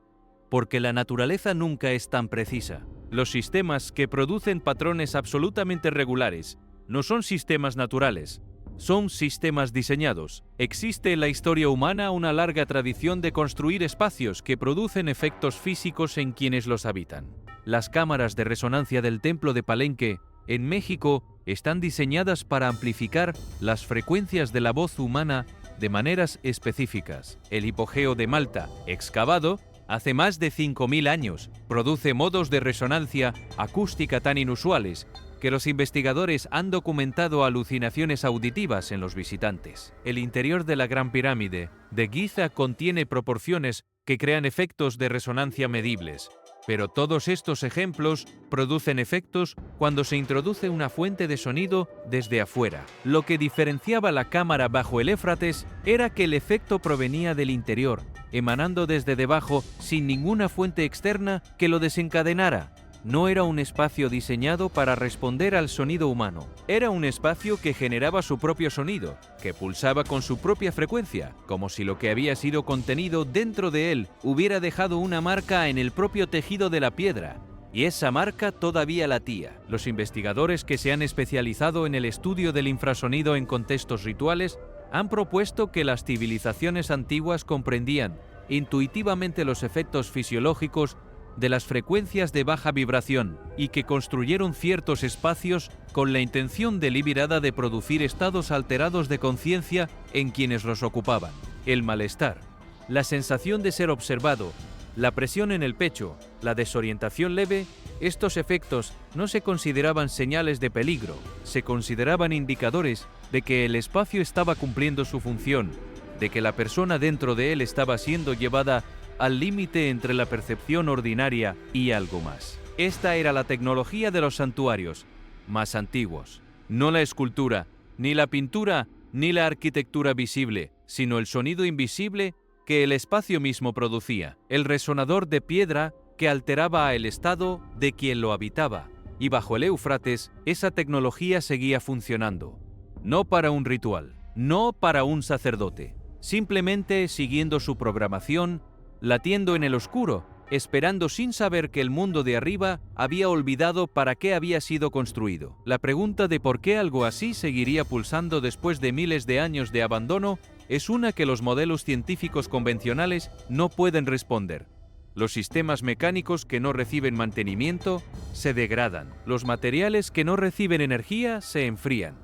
Porque la naturaleza nunca es tan precisa. Los sistemas que producen patrones absolutamente regulares no son sistemas naturales, son sistemas diseñados. Existe en la historia humana una larga tradición de construir espacios que producen efectos físicos en quienes los habitan. Las cámaras de resonancia del Templo de Palenque, en México, están diseñadas para amplificar las frecuencias de la voz humana de maneras específicas. El hipogeo de Malta, excavado hace más de 5.000 años, produce modos de resonancia acústica tan inusuales que los investigadores han documentado alucinaciones auditivas en los visitantes. El interior de la Gran Pirámide de Giza contiene proporciones que crean efectos de resonancia medibles, pero todos estos ejemplos producen efectos cuando se introduce una fuente de sonido desde afuera. Lo que diferenciaba la cámara bajo el Éufrates era que el efecto provenía del interior, emanando desde debajo sin ninguna fuente externa que lo desencadenara. No era un espacio diseñado para responder al sonido humano. Era un espacio que generaba su propio sonido, que pulsaba con su propia frecuencia, como si lo que había sido contenido dentro de él hubiera dejado una marca en el propio tejido de la piedra. Y esa marca todavía latía. Los investigadores que se han especializado en el estudio del infrasonido en contextos rituales han propuesto que las civilizaciones antiguas comprendían intuitivamente los efectos fisiológicos de las frecuencias de baja vibración y que construyeron ciertos espacios con la intención deliberada de producir estados alterados de conciencia en quienes los ocupaban. El malestar, la sensación de ser observado, la presión en el pecho, la desorientación leve, estos efectos no se consideraban señales de peligro, se consideraban indicadores de que el espacio estaba cumpliendo su función, de que la persona dentro de él estaba siendo llevada al límite entre la percepción ordinaria y algo más. Esta era la tecnología de los santuarios más antiguos. No la escultura, ni la pintura, ni la arquitectura visible, sino el sonido invisible que el espacio mismo producía. El resonador de piedra que alteraba el estado de quien lo habitaba. Y bajo el Éufrates, esa tecnología seguía funcionando. No para un ritual, no para un sacerdote. Simplemente siguiendo su programación, latiendo en el oscuro, esperando sin saber que el mundo de arriba había olvidado para qué había sido construido. La pregunta de por qué algo así seguiría pulsando después de miles de años de abandono es una que los modelos científicos convencionales no pueden responder. Los sistemas mecánicos que no reciben mantenimiento se degradan. Los materiales que no reciben energía se enfrían.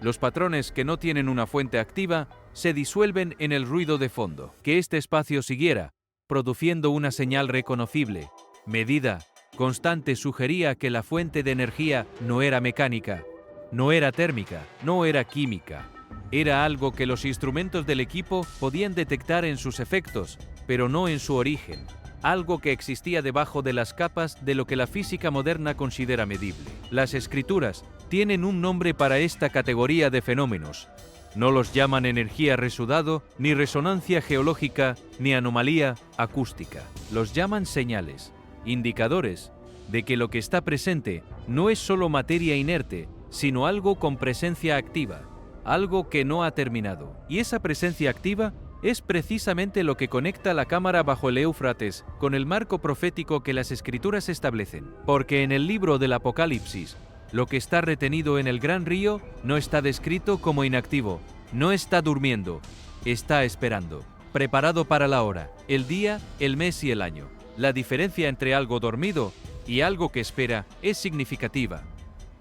Los patrones que no tienen una fuente activa se disuelven en el ruido de fondo. Que este espacio siguiera produciendo una señal reconocible, medida, constante, sugería que la fuente de energía no era mecánica, no era térmica, no era química. Era algo que los instrumentos del equipo podían detectar en sus efectos, pero no en su origen. Algo que existía debajo de las capas de lo que la física moderna considera medible. Las escrituras tienen un nombre para esta categoría de fenómenos. No los llaman energía resudado, ni resonancia geológica, ni anomalía acústica. Los llaman señales, indicadores de que lo que está presente no es solo materia inerte, sino algo con presencia activa, algo que no ha terminado. Y esa presencia activa es precisamente lo que conecta la cámara bajo el Éufrates con el marco profético que las escrituras establecen. Porque en el libro del Apocalipsis, lo que está retenido en el gran río no está descrito como inactivo, no está durmiendo, está esperando, preparado para la hora, el día, el mes y el año. La diferencia entre algo dormido y algo que espera es significativa.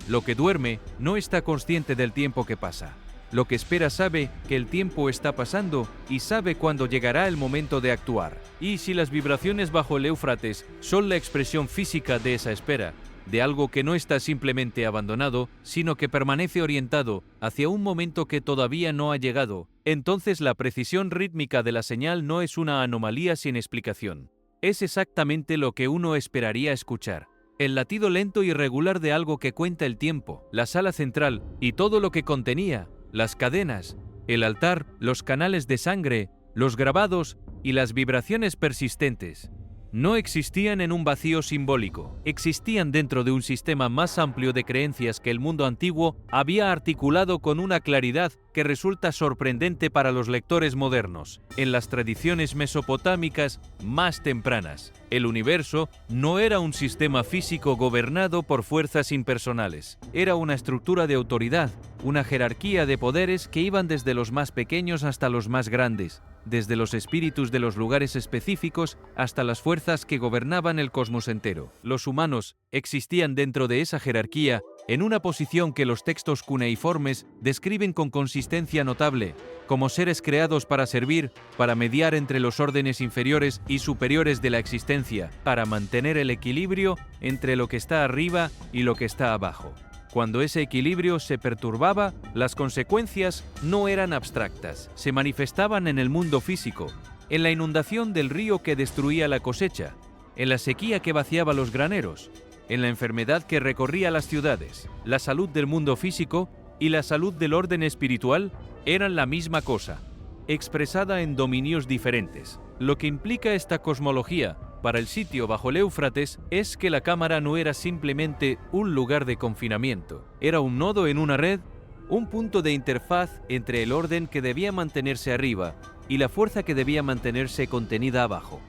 Lo que duerme no está consciente del tiempo que pasa. Lo que espera sabe que el tiempo está pasando y sabe cuándo llegará el momento de actuar. Y si las vibraciones bajo el Éufrates son la expresión física de esa espera, de algo que no está simplemente abandonado, sino que permanece orientado hacia un momento que todavía no ha llegado, entonces la precisión rítmica de la señal no es una anomalía sin explicación. Es exactamente lo que uno esperaría escuchar. El latido lento y regular de algo que cuenta el tiempo, la sala central y todo lo que contenía, las cadenas, el altar, los canales de sangre, los grabados y las vibraciones persistentes. No existían en un vacío simbólico, existían dentro de un sistema más amplio de creencias que el mundo antiguo había articulado con una claridad que resulta sorprendente para los lectores modernos. En las tradiciones mesopotámicas más tempranas, el universo no era un sistema físico gobernado por fuerzas impersonales, era una estructura de autoridad, una jerarquía de poderes que iban desde los más pequeños hasta los más grandes, desde los espíritus de los lugares específicos hasta las fuerzas que gobernaban el cosmos entero. Los humanos existían dentro de esa jerarquía en una posición que los textos cuneiformes describen con consistencia notable, como seres creados para servir, para mediar entre los órdenes inferiores y superiores de la existencia, para mantener el equilibrio entre lo que está arriba y lo que está abajo. Cuando ese equilibrio se perturbaba, las consecuencias no eran abstractas, se manifestaban en el mundo físico, en la inundación del río que destruía la cosecha, en la sequía que vaciaba los graneros, en la enfermedad que recorría las ciudades. La salud del mundo físico y la salud del orden espiritual eran la misma cosa, expresada en dominios diferentes. Lo que implica esta cosmología para el sitio bajo el Éufrates es que la cámara no era simplemente un lugar de confinamiento, era un nodo en una red, un punto de interfaz entre el orden que debía mantenerse arriba y la fuerza que debía mantenerse contenida abajo.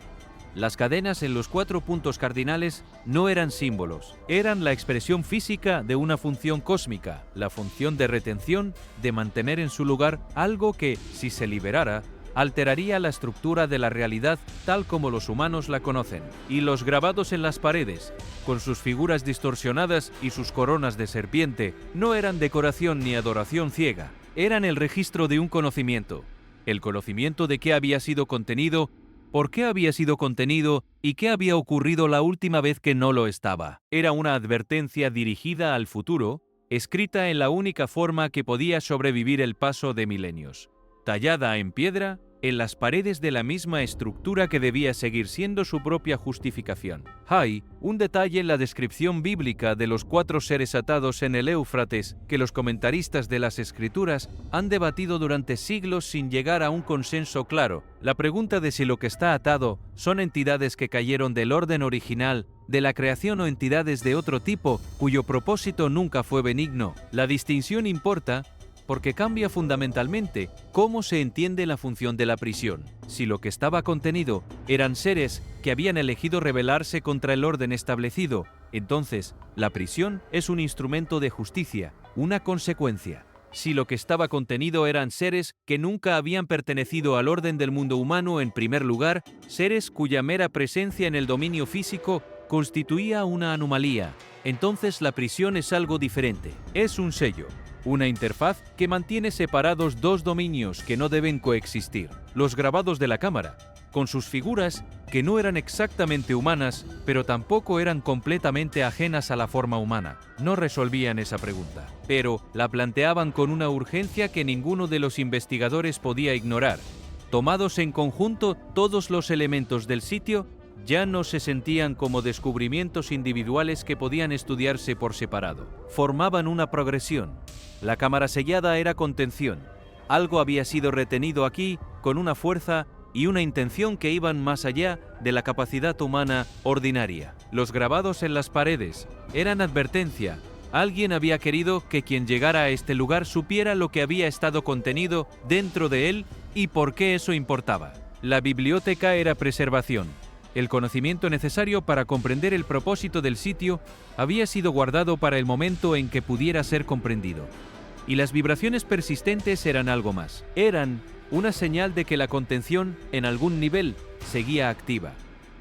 Las cadenas en los 4 puntos cardinales no eran símbolos, eran la expresión física de una función cósmica, la función de retención, de mantener en su lugar algo que, si se liberara, alteraría la estructura de la realidad tal como los humanos la conocen. Y los grabados en las paredes, con sus figuras distorsionadas y sus coronas de serpiente, no eran decoración ni adoración ciega, eran el registro de un conocimiento, el conocimiento de qué había sido contenido, por qué había sido contenido y qué había ocurrido la última vez que no lo estaba. Era una advertencia dirigida al futuro, escrita en la única forma que podía sobrevivir el paso de milenios, tallada en piedra en las paredes de la misma estructura que debía seguir siendo su propia justificación. Hay un detalle en la descripción bíblica de los 4 seres atados en el Éufrates que los comentaristas de las Escrituras han debatido durante siglos sin llegar a un consenso claro. La pregunta de si lo que está atado son entidades que cayeron del orden original de la creación o entidades de otro tipo cuyo propósito nunca fue benigno. La distinción importa porque cambia fundamentalmente cómo se entiende la función de la prisión. Si lo que estaba contenido eran seres que habían elegido rebelarse contra el orden establecido, entonces la prisión es un instrumento de justicia, una consecuencia. Si lo que estaba contenido eran seres que nunca habían pertenecido al orden del mundo humano en primer lugar, seres cuya mera presencia en el dominio físico constituía una anomalía, entonces la prisión es algo diferente, es un sello. Una interfaz que mantiene separados 2 dominios que no deben coexistir. Los grabados de la cámara, con sus figuras que no eran exactamente humanas, pero tampoco eran completamente ajenas a la forma humana. No resolvían esa pregunta, pero la planteaban con una urgencia que ninguno de los investigadores podía ignorar. Tomados en conjunto, todos los elementos del sitio ya no se sentían como descubrimientos individuales que podían estudiarse por separado. Formaban una progresión. La cámara sellada era contención. Algo había sido retenido aquí con una fuerza y una intención que iban más allá de la capacidad humana ordinaria. Los grabados en las paredes eran advertencia. Alguien había querido que quien llegara a este lugar supiera lo que había estado contenido dentro de él y por qué eso importaba. La biblioteca era preservación. El conocimiento necesario para comprender el propósito del sitio había sido guardado para el momento en que pudiera ser comprendido. Y las vibraciones persistentes eran algo más. Eran una señal de que la contención, en algún nivel, seguía activa.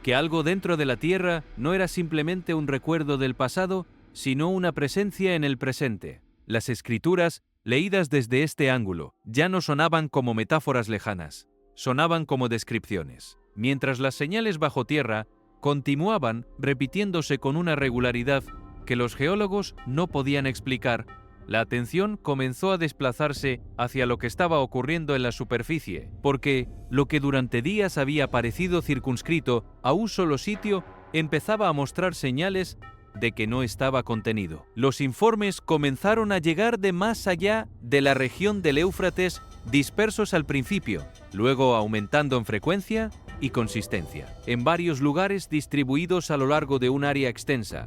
Que algo dentro de la Tierra no era simplemente un recuerdo del pasado, sino una presencia en el presente. Las escrituras, leídas desde este ángulo, ya no sonaban como metáforas lejanas, sonaban como descripciones. Mientras las señales bajo tierra continuaban repitiéndose con una regularidad que los geólogos no podían explicar, La atención comenzó a desplazarse hacia lo que estaba ocurriendo en la superficie, porque lo que durante días había parecido circunscrito a un solo sitio empezaba a mostrar señales de que no estaba contenido. Los informes comenzaron a llegar de más allá de la región del Éufrates, dispersos al principio, luego aumentando en frecuencia y consistencia, en varios lugares distribuidos a lo largo de un área extensa.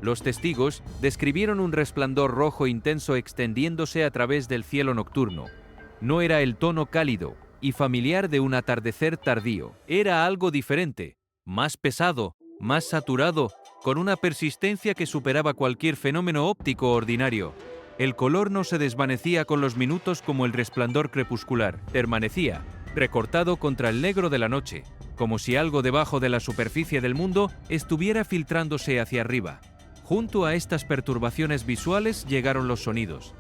Los testigos describieron un resplandor rojo intenso extendiéndose a través del cielo nocturno. No era el tono cálido y familiar de un atardecer tardío. Era algo diferente, más pesado, más saturado, con una persistencia que superaba cualquier fenómeno óptico ordinario. El color no se desvanecía con los minutos como el resplandor crepuscular. Permanecía, recortado contra el negro de la noche, como si algo debajo de la superficie del mundo estuviera filtrándose hacia arriba. Junto a estas perturbaciones visuales llegaron los sonidos.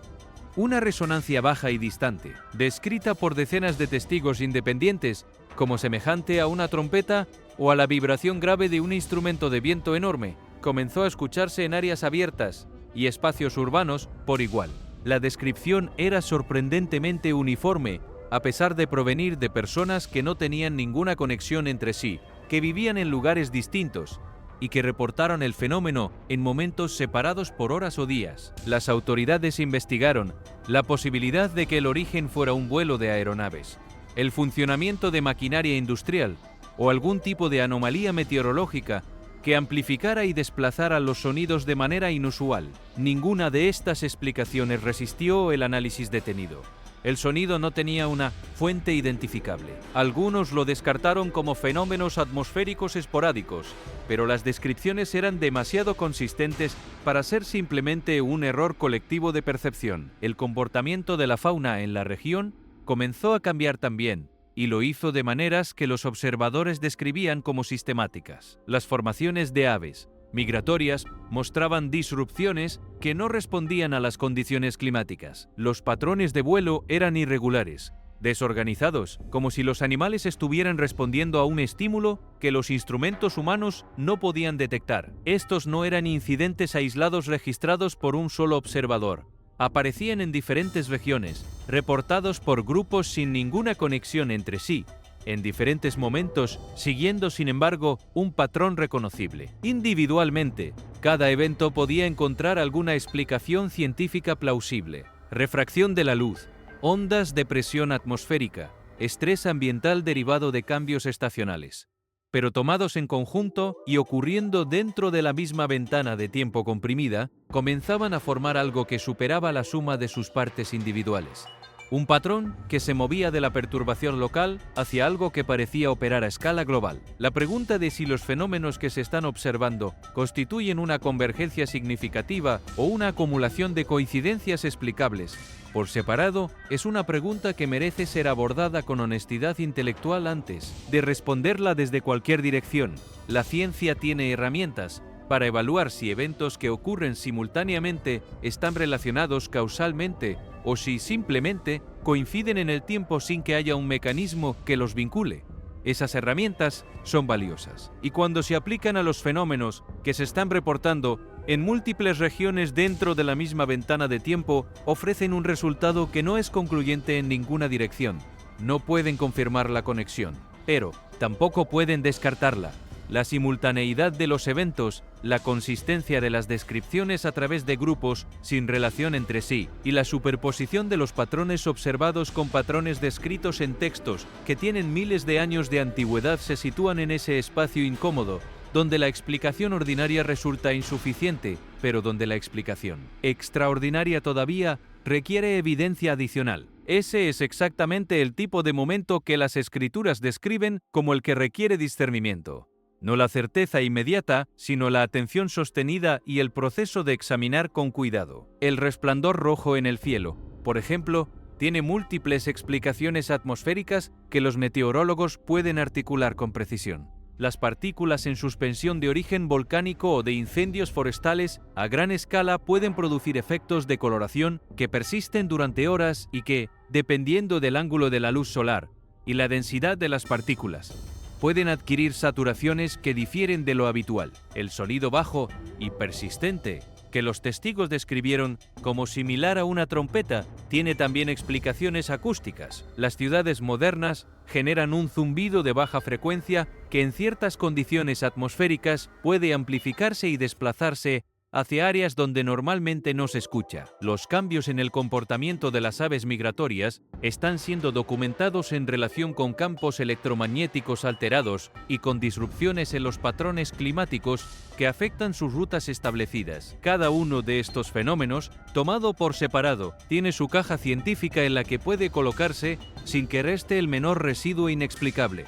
Una resonancia baja y distante, descrita por decenas de testigos independientes como semejante a una trompeta o a la vibración grave de un instrumento de viento enorme, comenzó a escucharse en áreas abiertas y espacios urbanos por igual. La descripción era sorprendentemente uniforme, a pesar de provenir de personas que no tenían ninguna conexión entre sí, que vivían en lugares distintos y que reportaron el fenómeno en momentos separados por horas o días. Las autoridades investigaron la posibilidad de que el origen fuera un vuelo de aeronaves, el funcionamiento de maquinaria industrial o algún tipo de anomalía meteorológica que amplificara y desplazara los sonidos de manera inusual. Ninguna de estas explicaciones resistió el análisis detenido. El sonido no tenía una fuente identificable. Algunos lo descartaron como fenómenos atmosféricos esporádicos, pero las descripciones eran demasiado consistentes para ser simplemente un error colectivo de percepción. El comportamiento de la fauna en la región comenzó a cambiar también, y lo hizo de maneras que los observadores describían como sistemáticas. Las formaciones de aves migratorias mostraban disrupciones que no respondían a las condiciones climáticas. Los patrones de vuelo eran irregulares, desorganizados, como si los animales estuvieran respondiendo a un estímulo que los instrumentos humanos no podían detectar. Estos no eran incidentes aislados registrados por un solo observador. Aparecían en diferentes regiones, reportados por grupos sin ninguna conexión entre sí, en diferentes momentos, siguiendo sin embargo un patrón reconocible. Individualmente, cada evento podía encontrar alguna explicación científica plausible. Refracción de la luz, ondas de presión atmosférica, estrés ambiental derivado de cambios estacionales. Pero tomados en conjunto y ocurriendo dentro de la misma ventana de tiempo comprimida, comenzaban a formar algo que superaba la suma de sus partes individuales. Un patrón que se movía de la perturbación local hacia algo que parecía operar a escala global. La pregunta de si los fenómenos que se están observando constituyen una convergencia significativa o una acumulación de coincidencias explicables por separado es una pregunta que merece ser abordada con honestidad intelectual antes de responderla desde cualquier dirección. La ciencia tiene herramientas para evaluar si eventos que ocurren simultáneamente están relacionados causalmente o si simplemente coinciden en el tiempo sin que haya un mecanismo que los vincule. Esas herramientas son valiosas y cuando se aplican a los fenómenos que se están reportando en múltiples regiones dentro de la misma ventana de tiempo, ofrecen un resultado que no es concluyente en ninguna dirección. No pueden confirmar la conexión, pero tampoco pueden descartarla. La simultaneidad de los eventos, la consistencia de las descripciones a través de grupos sin relación entre sí y la superposición de los patrones observados con patrones descritos en textos que tienen miles de años de antigüedad se sitúan en ese espacio incómodo, donde la explicación ordinaria resulta insuficiente, pero donde la explicación extraordinaria todavía requiere evidencia adicional. Ese es exactamente el tipo de momento que las escrituras describen como el que requiere discernimiento. No la certeza inmediata, sino la atención sostenida y el proceso de examinar con cuidado. El resplandor rojo en el cielo, por ejemplo, tiene múltiples explicaciones atmosféricas que los meteorólogos pueden articular con precisión. Las partículas en suspensión de origen volcánico o de incendios forestales a gran escala pueden producir efectos de coloración que persisten durante horas y que, dependiendo del ángulo de la luz solar y la densidad de las partículas, pueden adquirir saturaciones que difieren de lo habitual. El sonido bajo y persistente que los testigos describieron como similar a una trompeta tiene también explicaciones acústicas. Las ciudades modernas generan un zumbido de baja frecuencia que en ciertas condiciones atmosféricas puede amplificarse y desplazarse hacia áreas donde normalmente no se escucha. Los cambios en el comportamiento de las aves migratorias están siendo documentados en relación con campos electromagnéticos alterados y con disrupciones en los patrones climáticos que afectan sus rutas establecidas. Cada uno de estos fenómenos, tomado por separado, tiene su caja científica en la que puede colocarse sin que reste el menor residuo inexplicable.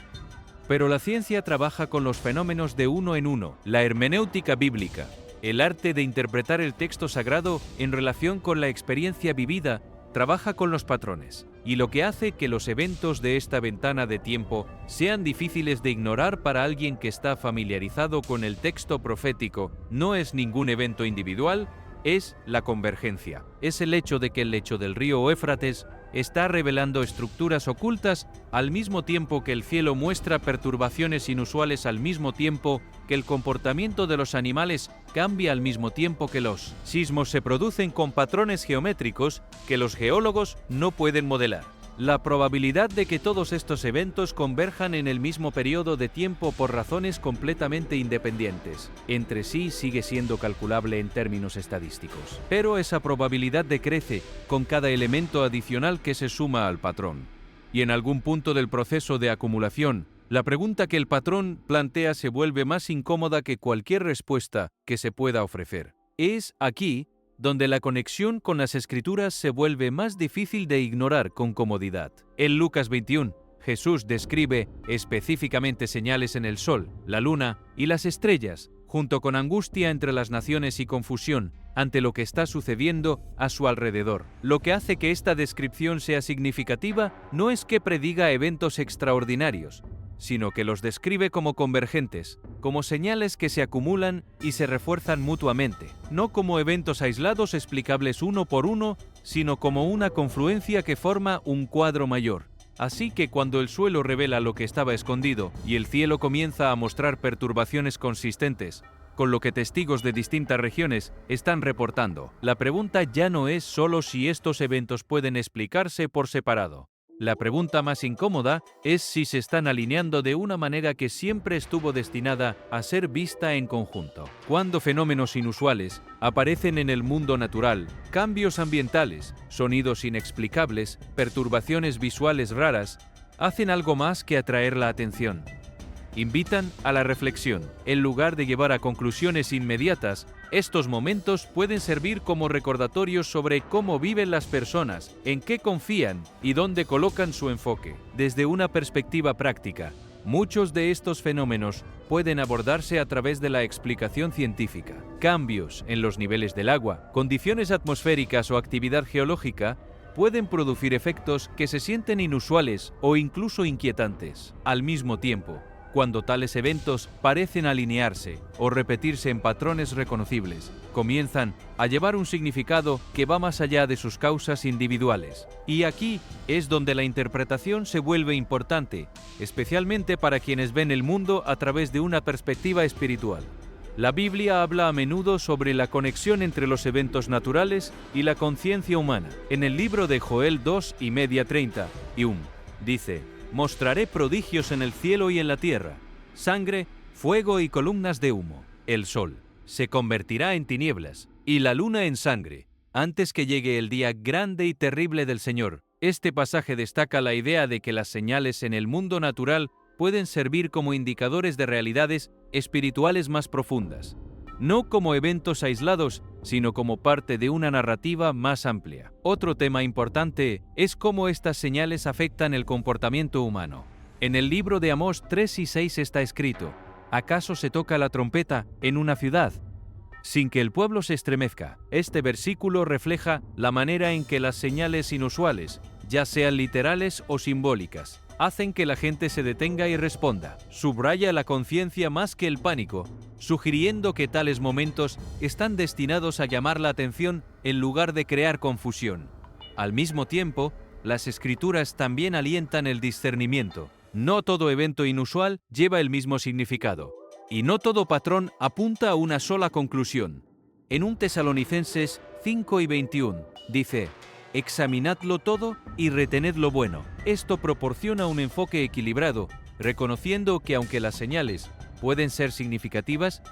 Pero la ciencia trabaja con los fenómenos de uno en uno. La hermenéutica bíblica, el arte de interpretar el texto sagrado en relación con la experiencia vivida, trabaja con los patrones, y lo que hace que los eventos de esta ventana de tiempo sean difíciles de ignorar para alguien que está familiarizado con el texto profético no es ningún evento individual, es la convergencia. Es el hecho de que el lecho del río Éufrates está revelando estructuras ocultas al mismo tiempo que el cielo muestra perturbaciones inusuales, al mismo tiempo que el comportamiento de los animales cambia al mismo tiempo que los sismos se producen con patrones geométricos que los geólogos no pueden modelar. La probabilidad de que todos estos eventos converjan en el mismo periodo de tiempo por razones completamente independientes entre sí sigue siendo calculable en términos estadísticos. Pero esa probabilidad decrece con cada elemento adicional que se suma al patrón. Y en algún punto del proceso de acumulación, la pregunta que el patrón plantea se vuelve más incómoda que cualquier respuesta que se pueda ofrecer. Es aquí donde la conexión con las Escrituras se vuelve más difícil de ignorar con comodidad. En Lucas 21, Jesús describe específicamente señales en el sol, la luna y las estrellas, junto con angustia entre las naciones y confusión ante lo que está sucediendo a su alrededor. Lo que hace que esta descripción sea significativa no es que prediga eventos extraordinarios, sino que los describe como convergentes, como señales que se acumulan y se refuerzan mutuamente, no como eventos aislados explicables uno por uno, sino como una confluencia que forma un cuadro mayor. Así que cuando el suelo revela lo que estaba escondido y el cielo comienza a mostrar perturbaciones consistentes, con lo que testigos de distintas regiones están reportando, la pregunta ya no es solo si estos eventos pueden explicarse por separado. La pregunta más incómoda es si se están alineando de una manera que siempre estuvo destinada a ser vista en conjunto. Cuando fenómenos inusuales aparecen en el mundo natural, cambios ambientales, sonidos inexplicables, perturbaciones visuales raras, hacen algo más que atraer la atención. Invitan a la reflexión. En lugar de llevar a conclusiones inmediatas, estos momentos pueden servir como recordatorios sobre cómo viven las personas, en qué confían y dónde colocan su enfoque. Desde una perspectiva práctica, muchos de estos fenómenos pueden abordarse a través de la explicación científica. Cambios en los niveles del agua, condiciones atmosféricas o actividad geológica pueden producir efectos que se sienten inusuales o incluso inquietantes. Al mismo tiempo, cuando tales eventos parecen alinearse o repetirse en patrones reconocibles, comienzan a llevar un significado que va más allá de sus causas individuales. Y aquí es donde la interpretación se vuelve importante, especialmente para quienes ven el mundo a través de una perspectiva espiritual. La Biblia habla a menudo sobre la conexión entre los eventos naturales y la conciencia humana. En el libro de Joel 2:30 dice: «Mostraré prodigios en el cielo y en la tierra, sangre, fuego y columnas de humo. El sol se convertirá en tinieblas y la luna en sangre, antes que llegue el día grande y terrible del Señor». Este pasaje destaca la idea de que las señales en el mundo natural pueden servir como indicadores de realidades espirituales más profundas, no como eventos aislados, sino como parte de una narrativa más amplia. Otro tema importante es cómo estas señales afectan el comportamiento humano. En el libro de Amós 3:6 está escrito: «¿Acaso se toca la trompeta en una ciudad sin que el pueblo se estremezca?». Este versículo refleja la manera en que las señales inusuales, ya sean literales o simbólicas, hacen que la gente se detenga y responda. Subraya la conciencia más que el pánico, sugiriendo que tales momentos están destinados a llamar la atención en lugar de crear confusión. Al mismo tiempo, las Escrituras también alientan el discernimiento. No todo evento inusual lleva el mismo significado, y no todo patrón apunta a una sola conclusión. En 1 Tesalonicenses 5 y 21 dice: examinadlo todo y retened lo bueno. Esto proporciona un enfoque equilibrado, reconociendo que aunque las señales pueden ser significativas,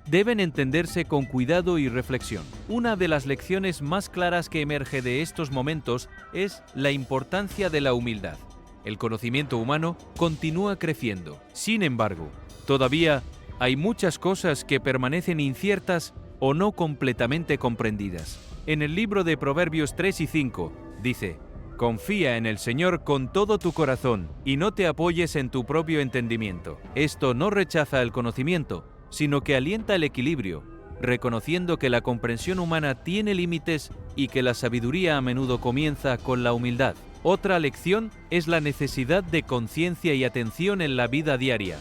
deben entenderse con cuidado y reflexión. Una de las lecciones más claras que emerge de estos momentos es la importancia de la humildad. El conocimiento humano continúa creciendo. Sin embargo, todavía hay muchas cosas que permanecen inciertas o no completamente comprendidas. En el libro de Proverbios 3 y 5 dice: confía en el Señor con todo tu corazón y no te apoyes en tu propio entendimiento. Esto no rechaza el conocimiento, sino que alienta el equilibrio, reconociendo que la comprensión humana tiene límites y que la sabiduría a menudo comienza con la humildad. Otra lección es la necesidad de conciencia y atención en la vida diaria.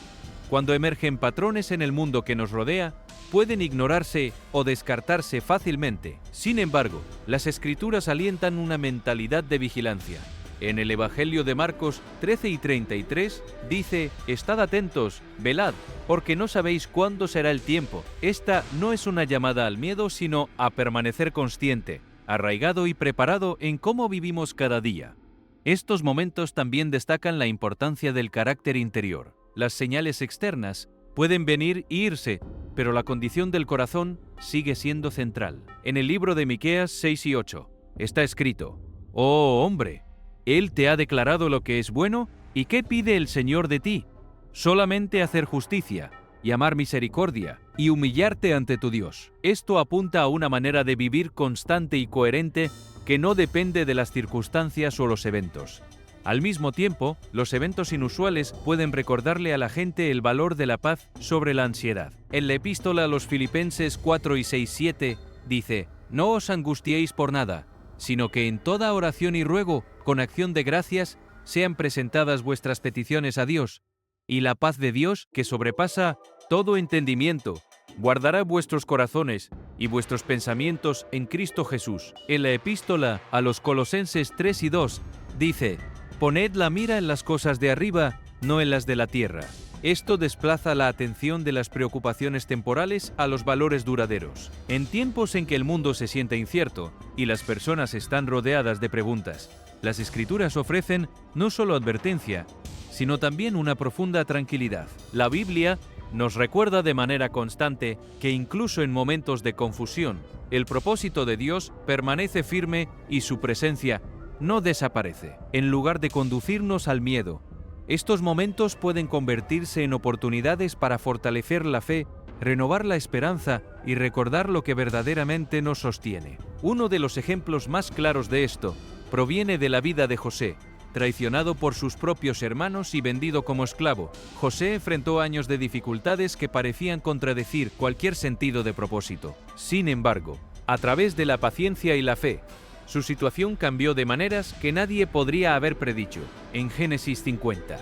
Cuando emergen patrones en el mundo que nos rodea, pueden ignorarse o descartarse fácilmente. Sin embargo, las Escrituras alientan una mentalidad de vigilancia. En el Evangelio de Marcos 13 y 33 dice: estad atentos, velad, porque no sabéis cuándo será el tiempo. Esta no es una llamada al miedo, sino a permanecer consciente, arraigado y preparado en cómo vivimos cada día. Estos momentos también destacan la importancia del carácter interior. Las señales externas pueden venir e irse, pero la condición del corazón sigue siendo central. En el libro de Miqueas 6 y 8 está escrito: oh hombre, Él te ha declarado lo que es bueno, ¿y qué pide el Señor de ti? Solamente hacer justicia, y amar misericordia, y humillarte ante tu Dios. Esto apunta a una manera de vivir constante y coherente que no depende de las circunstancias o los eventos. Al mismo tiempo, los eventos inusuales pueden recordarle a la gente el valor de la paz sobre la ansiedad. En la epístola a los Filipenses 4 y 6-7 dice: no os angustiéis por nada, sino que en toda oración y ruego, con acción de gracias, sean presentadas vuestras peticiones a Dios, y la paz de Dios, que sobrepasa todo entendimiento, guardará vuestros corazones y vuestros pensamientos en Cristo Jesús. En la epístola a los Colosenses 3 y 2 dice: poned la mira en las cosas de arriba, no en las de la tierra. Esto desplaza la atención de las preocupaciones temporales a los valores duraderos. En tiempos en que el mundo se siente incierto y las personas están rodeadas de preguntas, las Escrituras ofrecen no solo advertencia, sino también una profunda tranquilidad. La Biblia nos recuerda de manera constante que incluso en momentos de confusión, el propósito de Dios permanece firme y su presencia no desaparece. En lugar de conducirnos al miedo, estos momentos pueden convertirse en oportunidades para fortalecer la fe, renovar la esperanza y recordar lo que verdaderamente nos sostiene. Uno de los ejemplos más claros de esto proviene de la vida de José. Traicionado por sus propios hermanos y vendido como esclavo, José enfrentó años de dificultades que parecían contradecir cualquier sentido de propósito. Sin embargo, a través de la paciencia y la fe, su situación cambió de maneras que nadie podría haber predicho. En Génesis 50,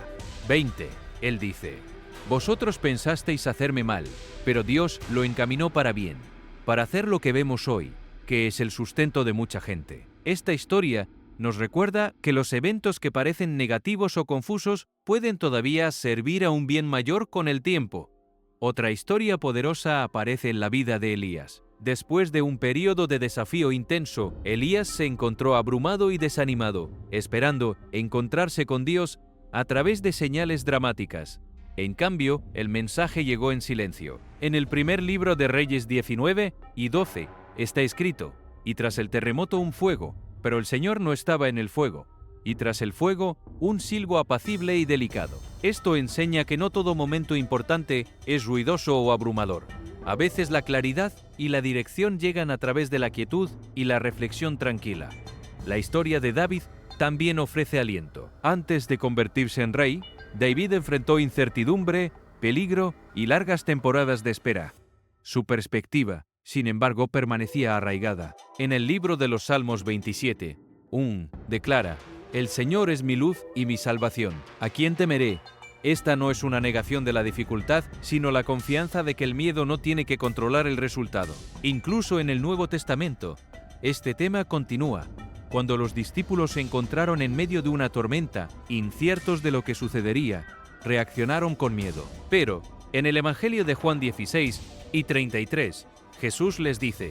20, él dice: vosotros pensasteis hacerme mal, pero Dios lo encaminó para bien, para hacer lo que vemos hoy, que es el sustento de mucha gente. Esta historia nos recuerda que los eventos que parecen negativos o confusos pueden todavía servir a un bien mayor con el tiempo. Otra historia poderosa aparece en la vida de Elías. Después de un periodo de desafío intenso, Elías se encontró abrumado y desanimado, esperando encontrarse con Dios a través de señales dramáticas. En cambio, el mensaje llegó en silencio. En el primer libro de Reyes 19 y 12 está escrito: y tras el terremoto un fuego, pero el Señor no estaba en el fuego, y tras el fuego un silbo apacible y delicado. Esto enseña que no todo momento importante es ruidoso o abrumador. A veces la claridad y la dirección llegan a través de la quietud y la reflexión tranquila. La historia de David también ofrece aliento. Antes de convertirse en rey, David enfrentó incertidumbre, peligro y largas temporadas de espera. Su perspectiva, sin embargo, permanecía arraigada. En el libro de los Salmos 27, declara: el Señor es mi luz y mi salvación. ¿A quién temeré? Esta no es una negación de la dificultad, sino la confianza de que el miedo no tiene que controlar el resultado. Incluso en el Nuevo Testamento, este tema continúa. Cuando los discípulos se encontraron en medio de una tormenta, inciertos de lo que sucedería, reaccionaron con miedo. Pero, en el Evangelio de Juan 16 y 33, Jesús les dice: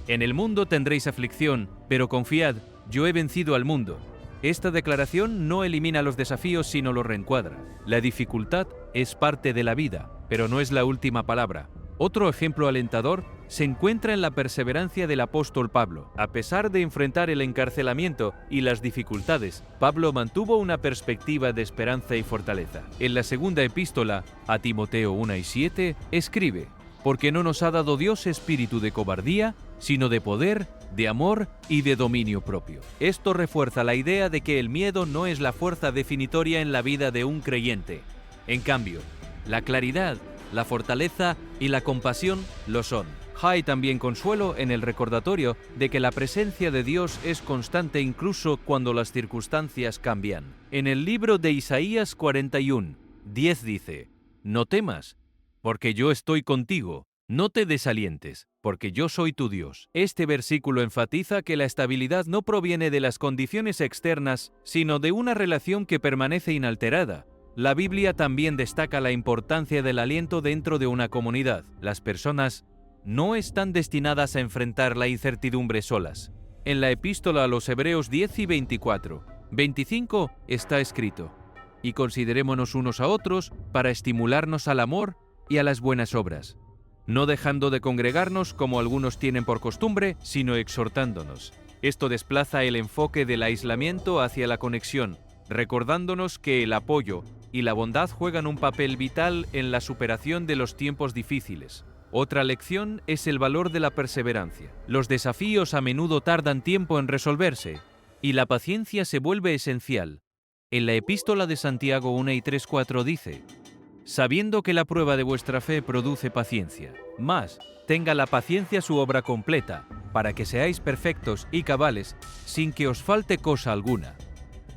«En el mundo tendréis aflicción, pero confiad, yo he vencido al mundo». Esta declaración no elimina los desafíos, sino los reencuadra. La dificultad es parte de la vida, pero no es la última palabra. Otro ejemplo alentador se encuentra en la perseverancia del apóstol Pablo. A pesar de enfrentar el encarcelamiento y las dificultades, Pablo mantuvo una perspectiva de esperanza y fortaleza. En la segunda epístola, a Timoteo 1:7, escribe: «Porque no nos ha dado Dios espíritu de cobardía, sino de poder, de amor y de dominio propio». Esto refuerza la idea de que el miedo no es la fuerza definitoria en la vida de un creyente. En cambio, la claridad, la fortaleza y la compasión lo son. Hay también consuelo en el recordatorio de que la presencia de Dios es constante incluso cuando las circunstancias cambian. En el libro de Isaías 41:10 dice: «No temas, porque yo estoy contigo. No te desalientes, porque yo soy tu Dios». Este versículo enfatiza que la estabilidad no proviene de las condiciones externas, sino de una relación que permanece inalterada. La Biblia también destaca la importancia del aliento dentro de una comunidad. Las personas no están destinadas a enfrentar la incertidumbre solas. En la epístola a los Hebreos 10 y 24:25 está escrito: «Y considerémonos unos a otros para estimularnos al amor y a las buenas obras, no dejando de congregarnos como algunos tienen por costumbre, sino exhortándonos». Esto desplaza el enfoque del aislamiento hacia la conexión, recordándonos que el apoyo y la bondad juegan un papel vital en la superación de los tiempos difíciles. Otra lección es el valor de la perseverancia. Los desafíos a menudo tardan tiempo en resolverse, y la paciencia se vuelve esencial. En la epístola de Santiago 1:3-4 dice: «Sabiendo que la prueba de vuestra fe produce paciencia, mas tenga la paciencia su obra completa, para que seáis perfectos y cabales, sin que os falte cosa alguna».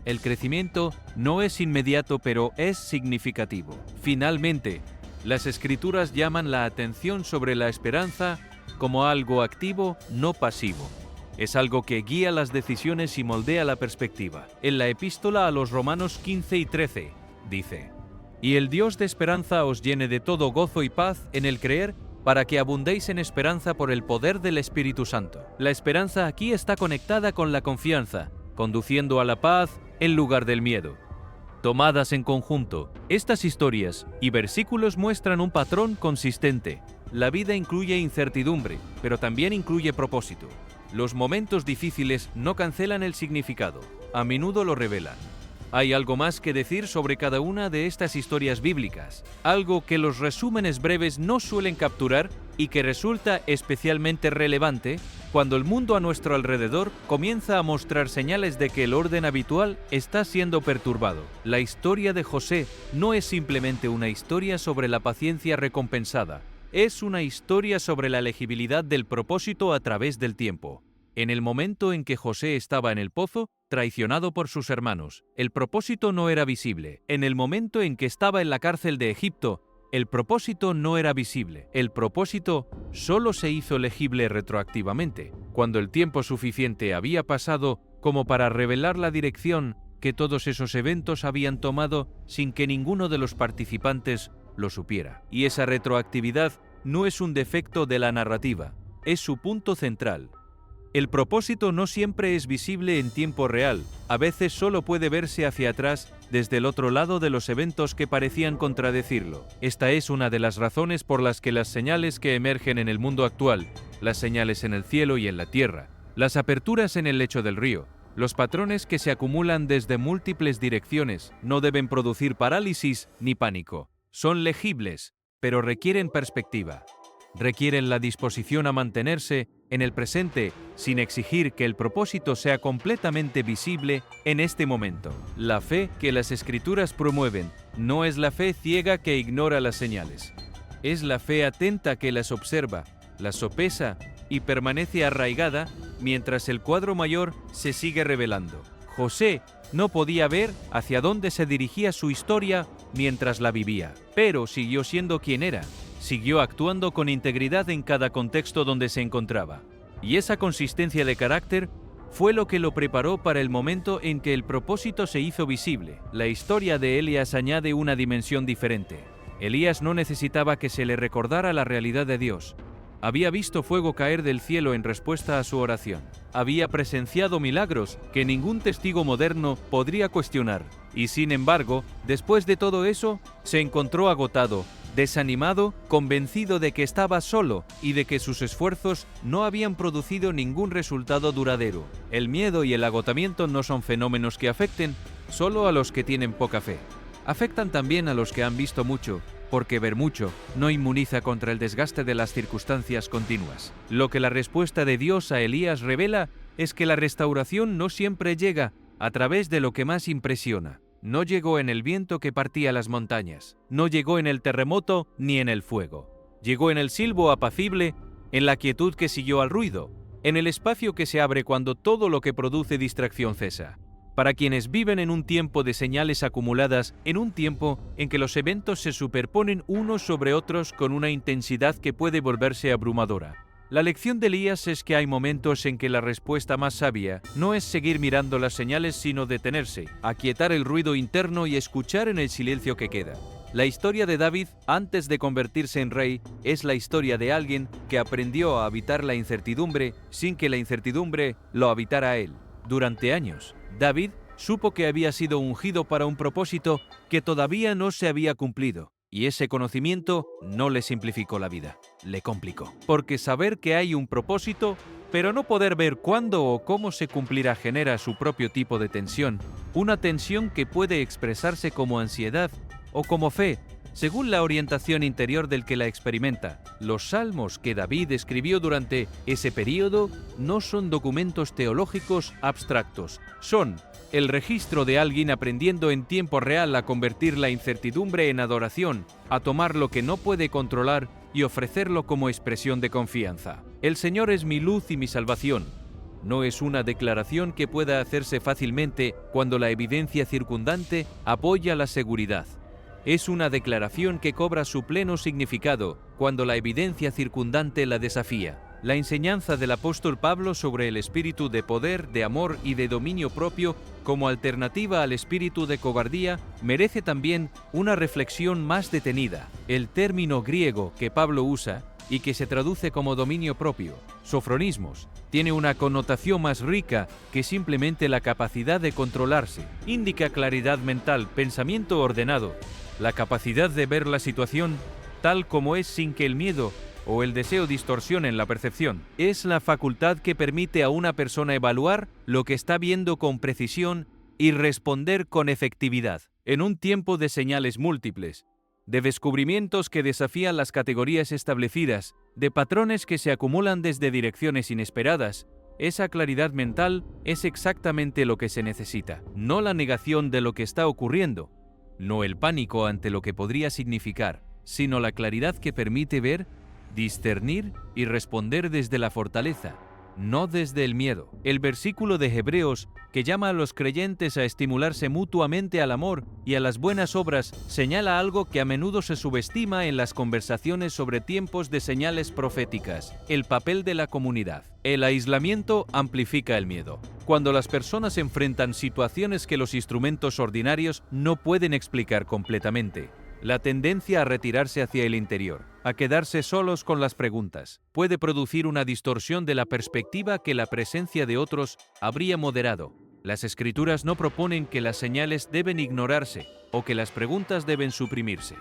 El crecimiento no es inmediato, pero es significativo. Finalmente, las Escrituras llaman la atención sobre la esperanza como algo activo, no pasivo. Es algo que guía las decisiones y moldea la perspectiva. En la epístola a los Romanos 15:13 dice: «Y el Dios de esperanza os llene de todo gozo y paz en el creer, para que abundéis en esperanza por el poder del Espíritu Santo». La esperanza aquí está conectada con la confianza, conduciendo a la paz en lugar del miedo. Tomadas en conjunto, estas historias y versículos muestran un patrón consistente. La vida incluye incertidumbre, pero también incluye propósito. Los momentos difíciles no cancelan el significado, a menudo lo revelan. Hay algo más que decir sobre cada una de estas historias bíblicas, algo que los resúmenes breves no suelen capturar y que resulta especialmente relevante cuando el mundo a nuestro alrededor comienza a mostrar señales de que el orden habitual está siendo perturbado. La historia de José no es simplemente una historia sobre la paciencia recompensada, es una historia sobre la legibilidad del propósito a través del tiempo. En el momento en que José estaba en el pozo, traicionado por sus hermanos, el propósito no era visible. En el momento en que estaba en la cárcel de Egipto, el propósito no era visible. El propósito solo se hizo legible retroactivamente, cuando el tiempo suficiente había pasado como para revelar la dirección que todos esos eventos habían tomado sin que ninguno de los participantes lo supiera. Y esa retroactividad no es un defecto de la narrativa, es su punto central. El propósito no siempre es visible en tiempo real, a veces solo puede verse hacia atrás desde el otro lado de los eventos que parecían contradecirlo. Esta es una de las razones por las que las señales que emergen en el mundo actual, las señales en el cielo y en la tierra, las aperturas en el lecho del río, los patrones que se acumulan desde múltiples direcciones, no deben producir parálisis ni pánico. Son legibles, pero requieren perspectiva. Requieren la disposición a mantenerse en el presente sin exigir que el propósito sea completamente visible en este momento. La fe que las Escrituras promueven no es la fe ciega que ignora las señales. Es la fe atenta que las observa, las sopesa y permanece arraigada mientras el cuadro mayor se sigue revelando. José no podía ver hacia dónde se dirigía su historia mientras la vivía, pero siguió siendo quien era. Siguió actuando con integridad en cada contexto donde se encontraba. Y esa consistencia de carácter fue lo que lo preparó para el momento en que el propósito se hizo visible. La historia de Elías añade una dimensión diferente. Elías no necesitaba que se le recordara la realidad de Dios. Había visto fuego caer del cielo en respuesta a su oración. Había presenciado milagros que ningún testigo moderno podría cuestionar. Y sin embargo, después de todo eso, se encontró agotado, desanimado, convencido de que estaba solo y de que sus esfuerzos no habían producido ningún resultado duradero. El miedo y el agotamiento no son fenómenos que afecten solo a los que tienen poca fe. Afectan también a los que han visto mucho, porque ver mucho no inmuniza contra el desgaste de las circunstancias continuas. Lo que la respuesta de Dios a Elías revela es que la restauración no siempre llega a través de lo que más impresiona. No llegó en el viento que partía las montañas, no llegó en el terremoto ni en el fuego. Llegó en el silbo apacible, en la quietud que siguió al ruido, en el espacio que se abre cuando todo lo que produce distracción cesa. Para quienes viven en un tiempo de señales acumuladas, en un tiempo en que los eventos se superponen unos sobre otros con una intensidad que puede volverse abrumadora. La lección de Elías es que hay momentos en que la respuesta más sabia no es seguir mirando las señales, sino detenerse, aquietar el ruido interno y escuchar en el silencio que queda. La historia de David, antes de convertirse en rey, es la historia de alguien que aprendió a habitar la incertidumbre sin que la incertidumbre lo habitara a él. Durante años, David supo que había sido ungido para un propósito que todavía no se había cumplido. Y ese conocimiento no le simplificó la vida, le complicó. Porque saber que hay un propósito, pero no poder ver cuándo o cómo se cumplirá genera su propio tipo de tensión, una tensión que puede expresarse como ansiedad o como fe, según la orientación interior del que la experimenta. Los salmos que David escribió durante ese período no son documentos teológicos abstractos, son el registro de alguien aprendiendo en tiempo real a convertir la incertidumbre en adoración, a tomar lo que no puede controlar y ofrecerlo como expresión de confianza. El Señor es mi luz y mi salvación. No es una declaración que pueda hacerse fácilmente cuando la evidencia circundante apoya la seguridad. Es una declaración que cobra su pleno significado cuando la evidencia circundante la desafía. La enseñanza del apóstol Pablo sobre el espíritu de poder, de amor y de dominio propio como alternativa al espíritu de cobardía merece también una reflexión más detenida. El término griego que Pablo usa y que se traduce como dominio propio, sofronismos, tiene una connotación más rica que simplemente la capacidad de controlarse. Indica claridad mental, pensamiento ordenado, la capacidad de ver la situación tal como es sin que el miedo o el deseo distorsionen la percepción. Es la facultad que permite a una persona evaluar lo que está viendo con precisión y responder con efectividad. En un tiempo de señales múltiples, de descubrimientos que desafían las categorías establecidas, de patrones que se acumulan desde direcciones inesperadas, esa claridad mental es exactamente lo que se necesita. No la negación de lo que está ocurriendo, no el pánico ante lo que podría significar, sino la claridad que permite ver, discernir y responder desde la fortaleza, no desde el miedo. El versículo de Hebreos, que llama a los creyentes a estimularse mutuamente al amor y a las buenas obras, señala algo que a menudo se subestima en las conversaciones sobre tiempos de señales proféticas: el papel de la comunidad. El aislamiento amplifica el miedo. Cuando las personas enfrentan situaciones que los instrumentos ordinarios no pueden explicar completamente, la tendencia a retirarse hacia el interior, a quedarse solos con las preguntas, puede producir una distorsión de la perspectiva que la presencia de otros habría moderado. Las Escrituras no proponen que las señales deben ignorarse o que las preguntas deben suprimirse.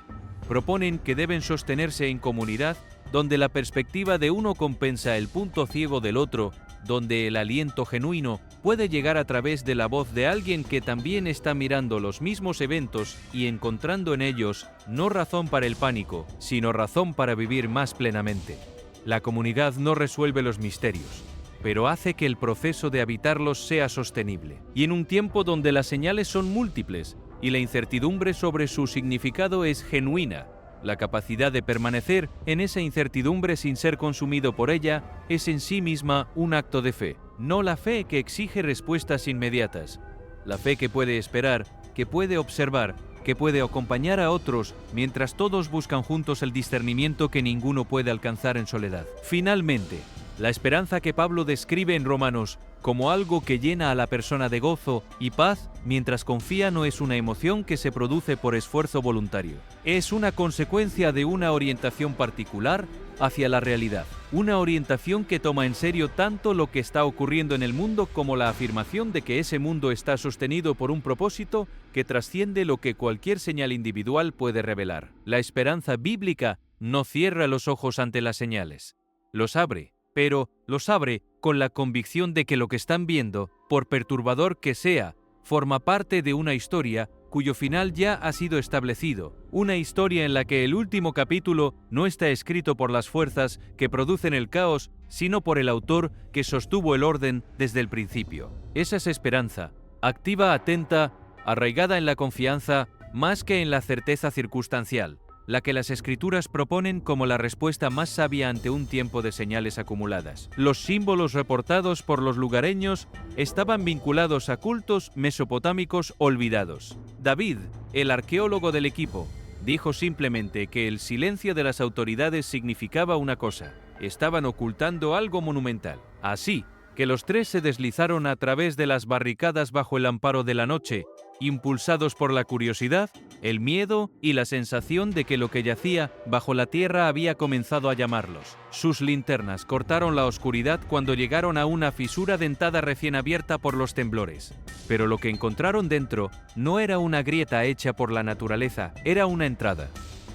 Proponen que deben sostenerse en comunidad, donde la perspectiva de uno compensa el punto ciego del otro, donde el aliento genuino puede llegar a través de la voz de alguien que también está mirando los mismos eventos y encontrando en ellos no razón para el pánico, sino razón para vivir más plenamente. La comunidad no resuelve los misterios, pero hace que el proceso de habitarlos sea sostenible. Y en un tiempo donde las señales son múltiples y la incertidumbre sobre su significado es genuina, la capacidad de permanecer en esa incertidumbre sin ser consumido por ella es en sí misma un acto de fe. No la fe que exige respuestas inmediatas. La fe que puede esperar, que puede observar, que puede acompañar a otros mientras todos buscan juntos el discernimiento que ninguno puede alcanzar en soledad. Finalmente, la esperanza que Pablo describe en Romanos como algo que llena a la persona de gozo y paz mientras confía no es una emoción que se produce por esfuerzo voluntario. Es una consecuencia de una orientación particular hacia la realidad. Una orientación que toma en serio tanto lo que está ocurriendo en el mundo como la afirmación de que ese mundo está sostenido por un propósito que trasciende lo que cualquier señal individual puede revelar. La esperanza bíblica no cierra los ojos ante las señales, los abre, pero los abre con la convicción de que lo que están viendo, por perturbador que sea, forma parte de una historia cuyo final ya ha sido establecido, una historia en la que el último capítulo no está escrito por las fuerzas que producen el caos, sino por el autor que sostuvo el orden desde el principio. Esa es esperanza, activa, atenta, arraigada en la confianza más que en la certeza circunstancial, la que las escrituras proponen como la respuesta más sabia ante un tiempo de señales acumuladas. Los símbolos reportados por los lugareños estaban vinculados a cultos mesopotámicos olvidados. David, el arqueólogo del equipo, dijo simplemente que el silencio de las autoridades significaba una cosa: estaban ocultando algo monumental. Así que los tres se deslizaron a través de las barricadas bajo el amparo de la noche, impulsados por la curiosidad, el miedo y la sensación de que lo que yacía bajo la tierra había comenzado a llamarlos. Sus linternas cortaron la oscuridad cuando llegaron a una fisura dentada recién abierta por los temblores. Pero lo que encontraron dentro no era una grieta hecha por la naturaleza, era una entrada.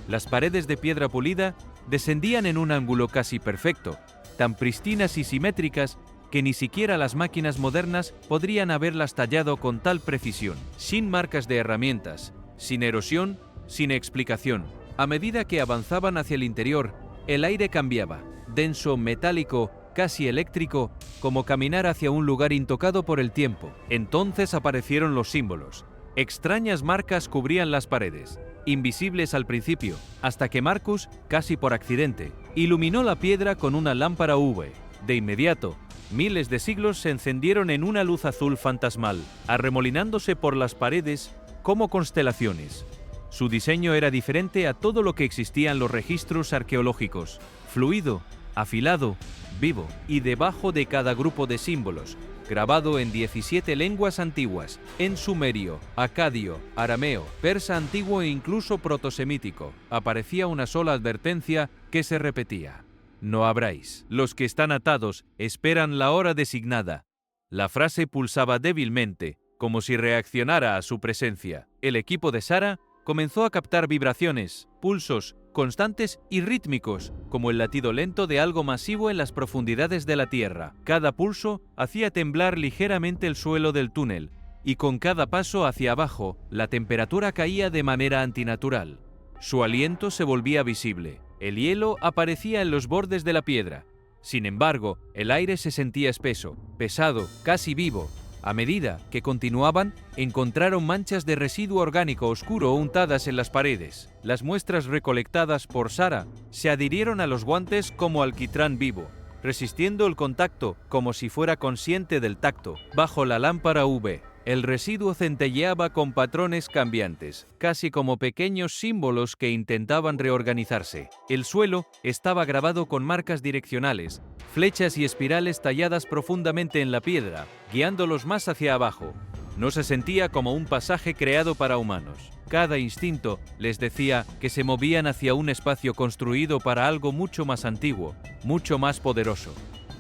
Las paredes de piedra pulida descendían en un ángulo casi perfecto, tan pristinas y simétricas que ni siquiera las máquinas modernas podrían haberlas tallado con tal precisión, sin marcas de herramientas, sin erosión, sin explicación. A medida que avanzaban hacia el interior, el aire cambiaba, denso, metálico, casi eléctrico, como caminar hacia un lugar intocado por el tiempo. Entonces aparecieron los símbolos. Extrañas marcas cubrían las paredes, invisibles al principio, hasta que Marcus, casi por accidente, iluminó la piedra con una lámpara UV. De inmediato, miles de siglos se encendieron en una luz azul fantasmal, arremolinándose por las paredes como constelaciones. Su diseño era diferente a todo lo que existía en los registros arqueológicos, fluido, afilado, vivo, y debajo de cada grupo de símbolos, grabado en 17 lenguas antiguas, en sumerio, acadio, arameo, persa antiguo e incluso protosemítico, aparecía una sola advertencia que se repetía: no abráis. Los que están atados esperan la hora designada. La frase pulsaba débilmente, como si reaccionara a su presencia. El equipo de Sarah comenzó a captar vibraciones, pulsos, constantes y rítmicos, como el latido lento de algo masivo en las profundidades de la Tierra. Cada pulso hacía temblar ligeramente el suelo del túnel, y con cada paso hacia abajo, la temperatura caía de manera antinatural. Su aliento se volvía visible. El hielo aparecía en los bordes de la piedra. Sin embargo, el aire se sentía espeso, pesado, casi vivo. A medida que continuaban, encontraron manchas de residuo orgánico oscuro untadas en las paredes. Las muestras recolectadas por Sarah se adhirieron a los guantes como alquitrán vivo, resistiendo el contacto como si fuera consciente del tacto. Bajo la lámpara UV, el residuo centelleaba con patrones cambiantes, casi como pequeños símbolos que intentaban reorganizarse. El suelo estaba grabado con marcas direccionales, flechas y espirales talladas profundamente en la piedra, guiándolos más hacia abajo. No se sentía como un pasaje creado para humanos. Cada instinto les decía que se movían hacia un espacio construido para algo mucho más antiguo, mucho más poderoso.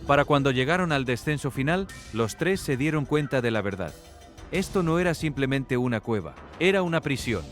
Para cuando llegaron al descenso final, los tres se dieron cuenta de la verdad. Esto no era simplemente una cueva, era una prisión.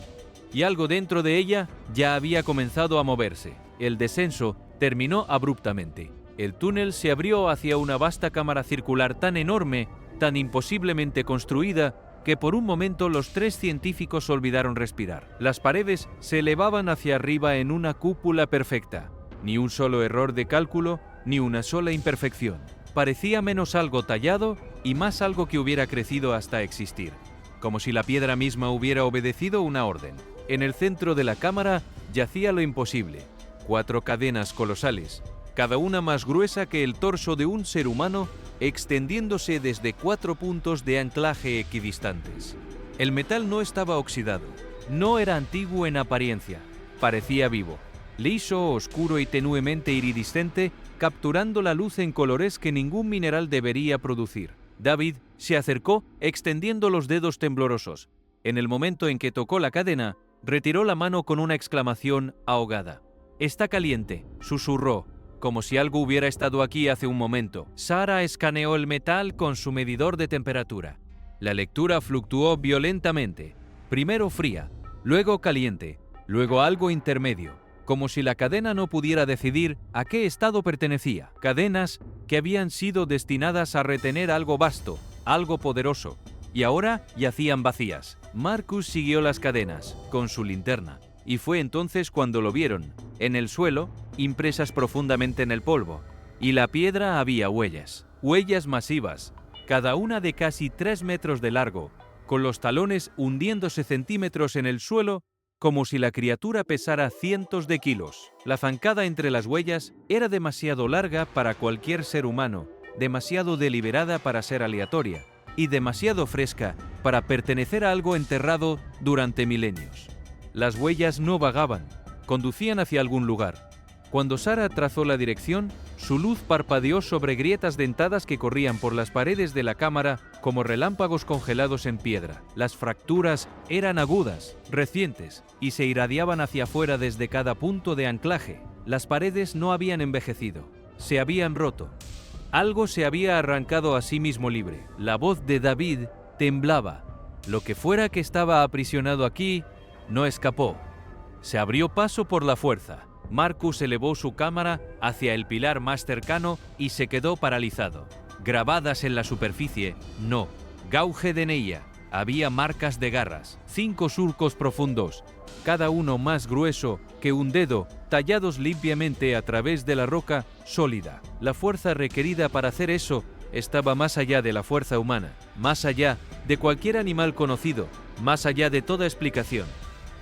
Y algo dentro de ella ya había comenzado a moverse. El descenso terminó abruptamente. El túnel se abrió hacia una vasta cámara circular tan enorme, tan imposiblemente construida, que por un momento los tres científicos olvidaron respirar. Las paredes se elevaban hacia arriba en una cúpula perfecta. Ni un solo error de cálculo, ni una sola imperfección. Parecía menos algo tallado y más algo que hubiera crecido hasta existir, como si la piedra misma hubiera obedecido una orden. En el centro de la cámara yacía lo imposible: 4 cadenas colosales, cada una más gruesa que el torso de un ser humano, extendiéndose desde 4 puntos de anclaje equidistantes. El metal no estaba oxidado, no era antiguo en apariencia, parecía vivo, liso, oscuro y tenuemente iridiscente, capturando la luz en colores que ningún mineral debería producir. David se acercó extendiendo los dedos temblorosos. En el momento en que tocó la cadena, retiró la mano con una exclamación ahogada. «Está caliente», susurró. como si algo hubiera estado aquí hace un momento. Sara escaneó el metal con su medidor de temperatura. La lectura fluctuó violentamente, primero fría, luego caliente, luego algo intermedio, como si la cadena no pudiera decidir a qué estado pertenecía. Cadenas que habían sido destinadas a retener algo vasto, algo poderoso, y ahora yacían vacías. Marcus siguió las cadenas con su linterna, y fue entonces cuando lo vieron, en el suelo, impresas profundamente en el polvo, y la piedra había huellas, huellas masivas, cada una de casi 3 metros de largo, con los talones hundiéndose centímetros en el suelo como si la criatura pesara cientos de kilos. La zancada entre las huellas era demasiado larga para cualquier ser humano, demasiado deliberada para ser aleatoria, y demasiado fresca para pertenecer a algo enterrado durante milenios. Las huellas no vagaban, conducían hacia algún lugar. Cuando Sara trazó la dirección, su luz parpadeó sobre grietas dentadas que corrían por las paredes de la cámara como relámpagos congelados en piedra. Las fracturas eran agudas, recientes, y se irradiaban hacia afuera desde cada punto de anclaje. Las paredes no habían envejecido, se habían roto. Algo se había arrancado a sí mismo libre. La voz de David temblaba. Lo que fuera que estaba aprisionado aquí no escapó. Se abrió paso por la fuerza. Marcus elevó su cámara hacia el pilar más cercano y se quedó paralizado. Grabadas en la superficie, no. Gauge de Neia. Había marcas de garras, 5 surcos profundos, cada uno más grueso que un dedo, tallados limpiamente a través de la roca sólida. La fuerza requerida para hacer eso estaba más allá de la fuerza humana, más allá de cualquier animal conocido, más allá de toda explicación.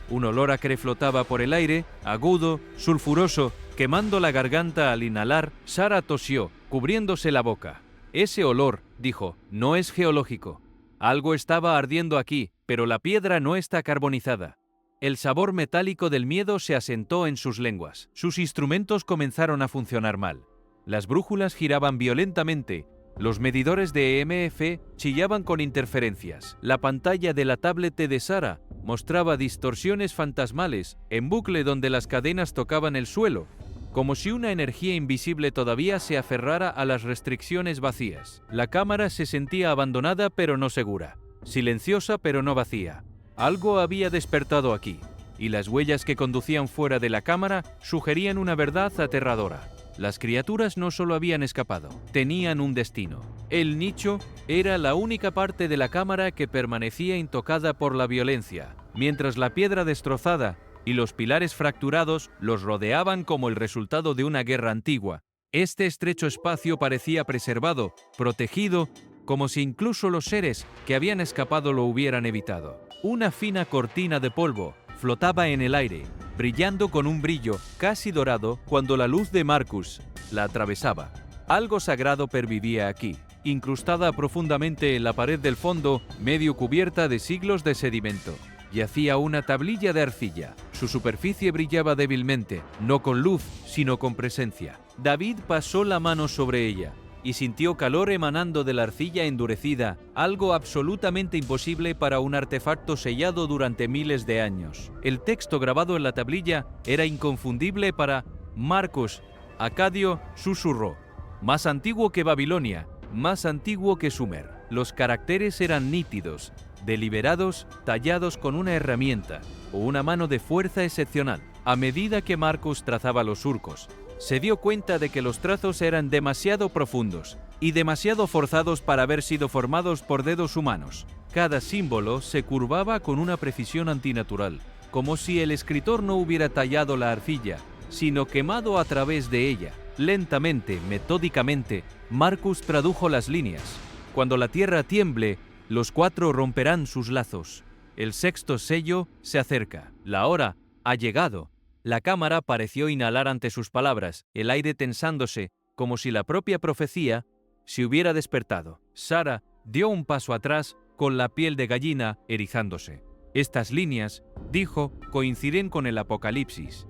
Un olor acre flotaba por el aire, agudo, sulfuroso, quemando la garganta al inhalar. Sara tosió, cubriéndose la boca. Ese olor, dijo, no es geológico. Algo estaba ardiendo aquí, pero la piedra no está carbonizada. El sabor metálico del miedo se asentó en sus lenguas. Sus instrumentos comenzaron a funcionar mal. Las brújulas giraban violentamente. Los medidores de EMF chillaban con interferencias. La pantalla de la tablet de Sara mostraba distorsiones fantasmales en bucle donde las cadenas tocaban el suelo, como si una energía invisible todavía se aferrara a las restricciones vacías. La cámara se sentía abandonada pero no segura, silenciosa pero no vacía. Algo había despertado aquí, y las huellas que conducían fuera de la cámara sugerían una verdad aterradora. Las criaturas no solo habían escapado, tenían un destino. El nicho era la única parte de la cámara que permanecía intocada por la violencia, mientras la piedra destrozada y los pilares fracturados los rodeaban como el resultado de una guerra antigua. Este estrecho espacio parecía preservado, protegido, como si incluso los seres que habían escapado lo hubieran evitado. Una fina cortina de polvo flotaba en el aire, brillando con un brillo casi dorado cuando la luz de Marcus la atravesaba. Algo sagrado pervivía aquí, incrustada profundamente en la pared del fondo, medio cubierta de siglos de sedimento. Yacía una tablilla de arcilla. Su superficie brillaba débilmente, no con luz, sino con presencia. David pasó la mano sobre ella y sintió calor emanando de la arcilla endurecida, algo absolutamente imposible para un artefacto sellado durante miles de años. El texto grabado en la tablilla era inconfundible para Marcus. Acadio susurró: más antiguo que Babilonia, más antiguo que Sumer. Los caracteres eran nítidos, deliberados, tallados con una herramienta o una mano de fuerza excepcional. A medida que Marcus trazaba los surcos, se dio cuenta de que los trazos eran demasiado profundos y demasiado forzados para haber sido formados por dedos humanos. Cada símbolo se curvaba con una precisión antinatural, como si el escritor no hubiera tallado la arcilla, sino quemado a través de ella. Lentamente, metódicamente, Marcus tradujo las líneas. Cuando la tierra tiemble, los 4 romperán sus lazos. El 6º sello se acerca. La hora ha llegado. La cámara pareció inhalar ante sus palabras, el aire tensándose, como si la propia profecía se hubiera despertado. Sara dio un paso atrás, con la piel de gallina erizándose. Estas líneas, dijo, coinciden con el Apocalipsis.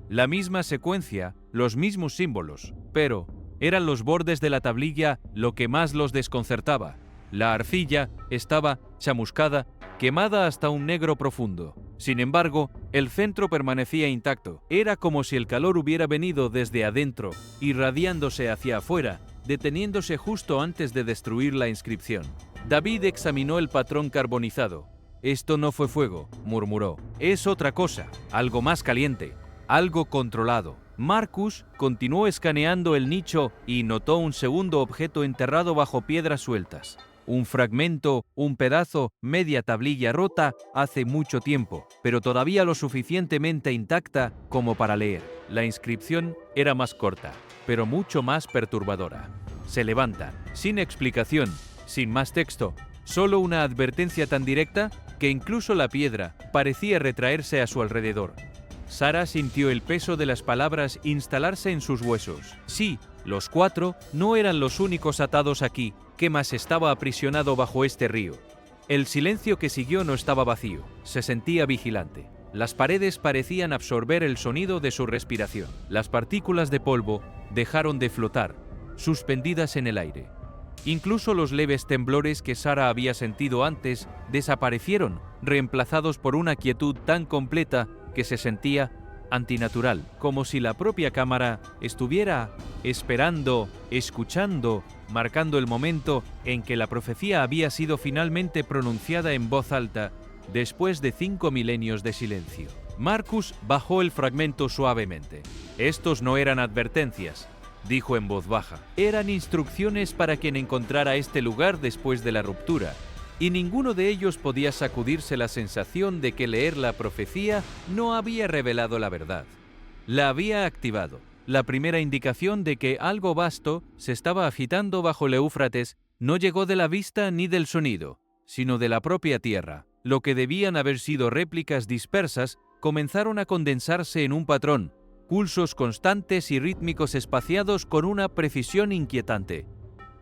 La misma secuencia, los mismos símbolos, pero eran los bordes de la tablilla lo que más los desconcertaba. La arcilla estaba chamuscada, quemada hasta un negro profundo. Sin embargo, el centro permanecía intacto. Era como si el calor hubiera venido desde adentro, irradiándose hacia afuera, deteniéndose justo antes de destruir la inscripción. David examinó el patrón carbonizado. «Esto no fue fuego», murmuró. «Es otra cosa, algo más caliente, algo controlado». Marcus continuó escaneando el nicho y notó un segundo objeto enterrado bajo piedras sueltas. Un fragmento, un pedazo, media tablilla rota hace mucho tiempo, pero todavía lo suficientemente intacta como para leer. La inscripción era más corta, pero mucho más perturbadora. Se levanta, sin explicación, sin más texto, solo una advertencia tan directa que incluso la piedra parecía retraerse a su alrededor. Sara sintió el peso de las palabras instalarse en sus huesos. Sí, los 4 no eran los únicos atados aquí. ¿Qué más estaba aprisionado bajo este río? El silencio que siguió no estaba vacío, se sentía vigilante. Las paredes parecían absorber el sonido de su respiración. Las partículas de polvo dejaron de flotar, suspendidas en el aire. Incluso los leves temblores que Sara había sentido antes desaparecieron, reemplazados por una quietud tan completa que se sentía antinatural, como si la propia cámara estuviera esperando, escuchando, marcando el momento en que la profecía había sido finalmente pronunciada en voz alta, después de 5 milenios de silencio. Marcus bajó el fragmento suavemente. «Estos no eran advertencias», dijo en voz baja. «Eran instrucciones para quien encontrara este lugar después de la ruptura». Y ninguno de ellos podía sacudirse la sensación de que leer la profecía no había revelado la verdad. La había activado. La primera indicación de que algo vasto se estaba agitando bajo el Éufrates no llegó de la vista ni del sonido, sino de la propia tierra. Lo que debían haber sido réplicas dispersas comenzaron a condensarse en un patrón, pulsos constantes y rítmicos espaciados con una precisión inquietante.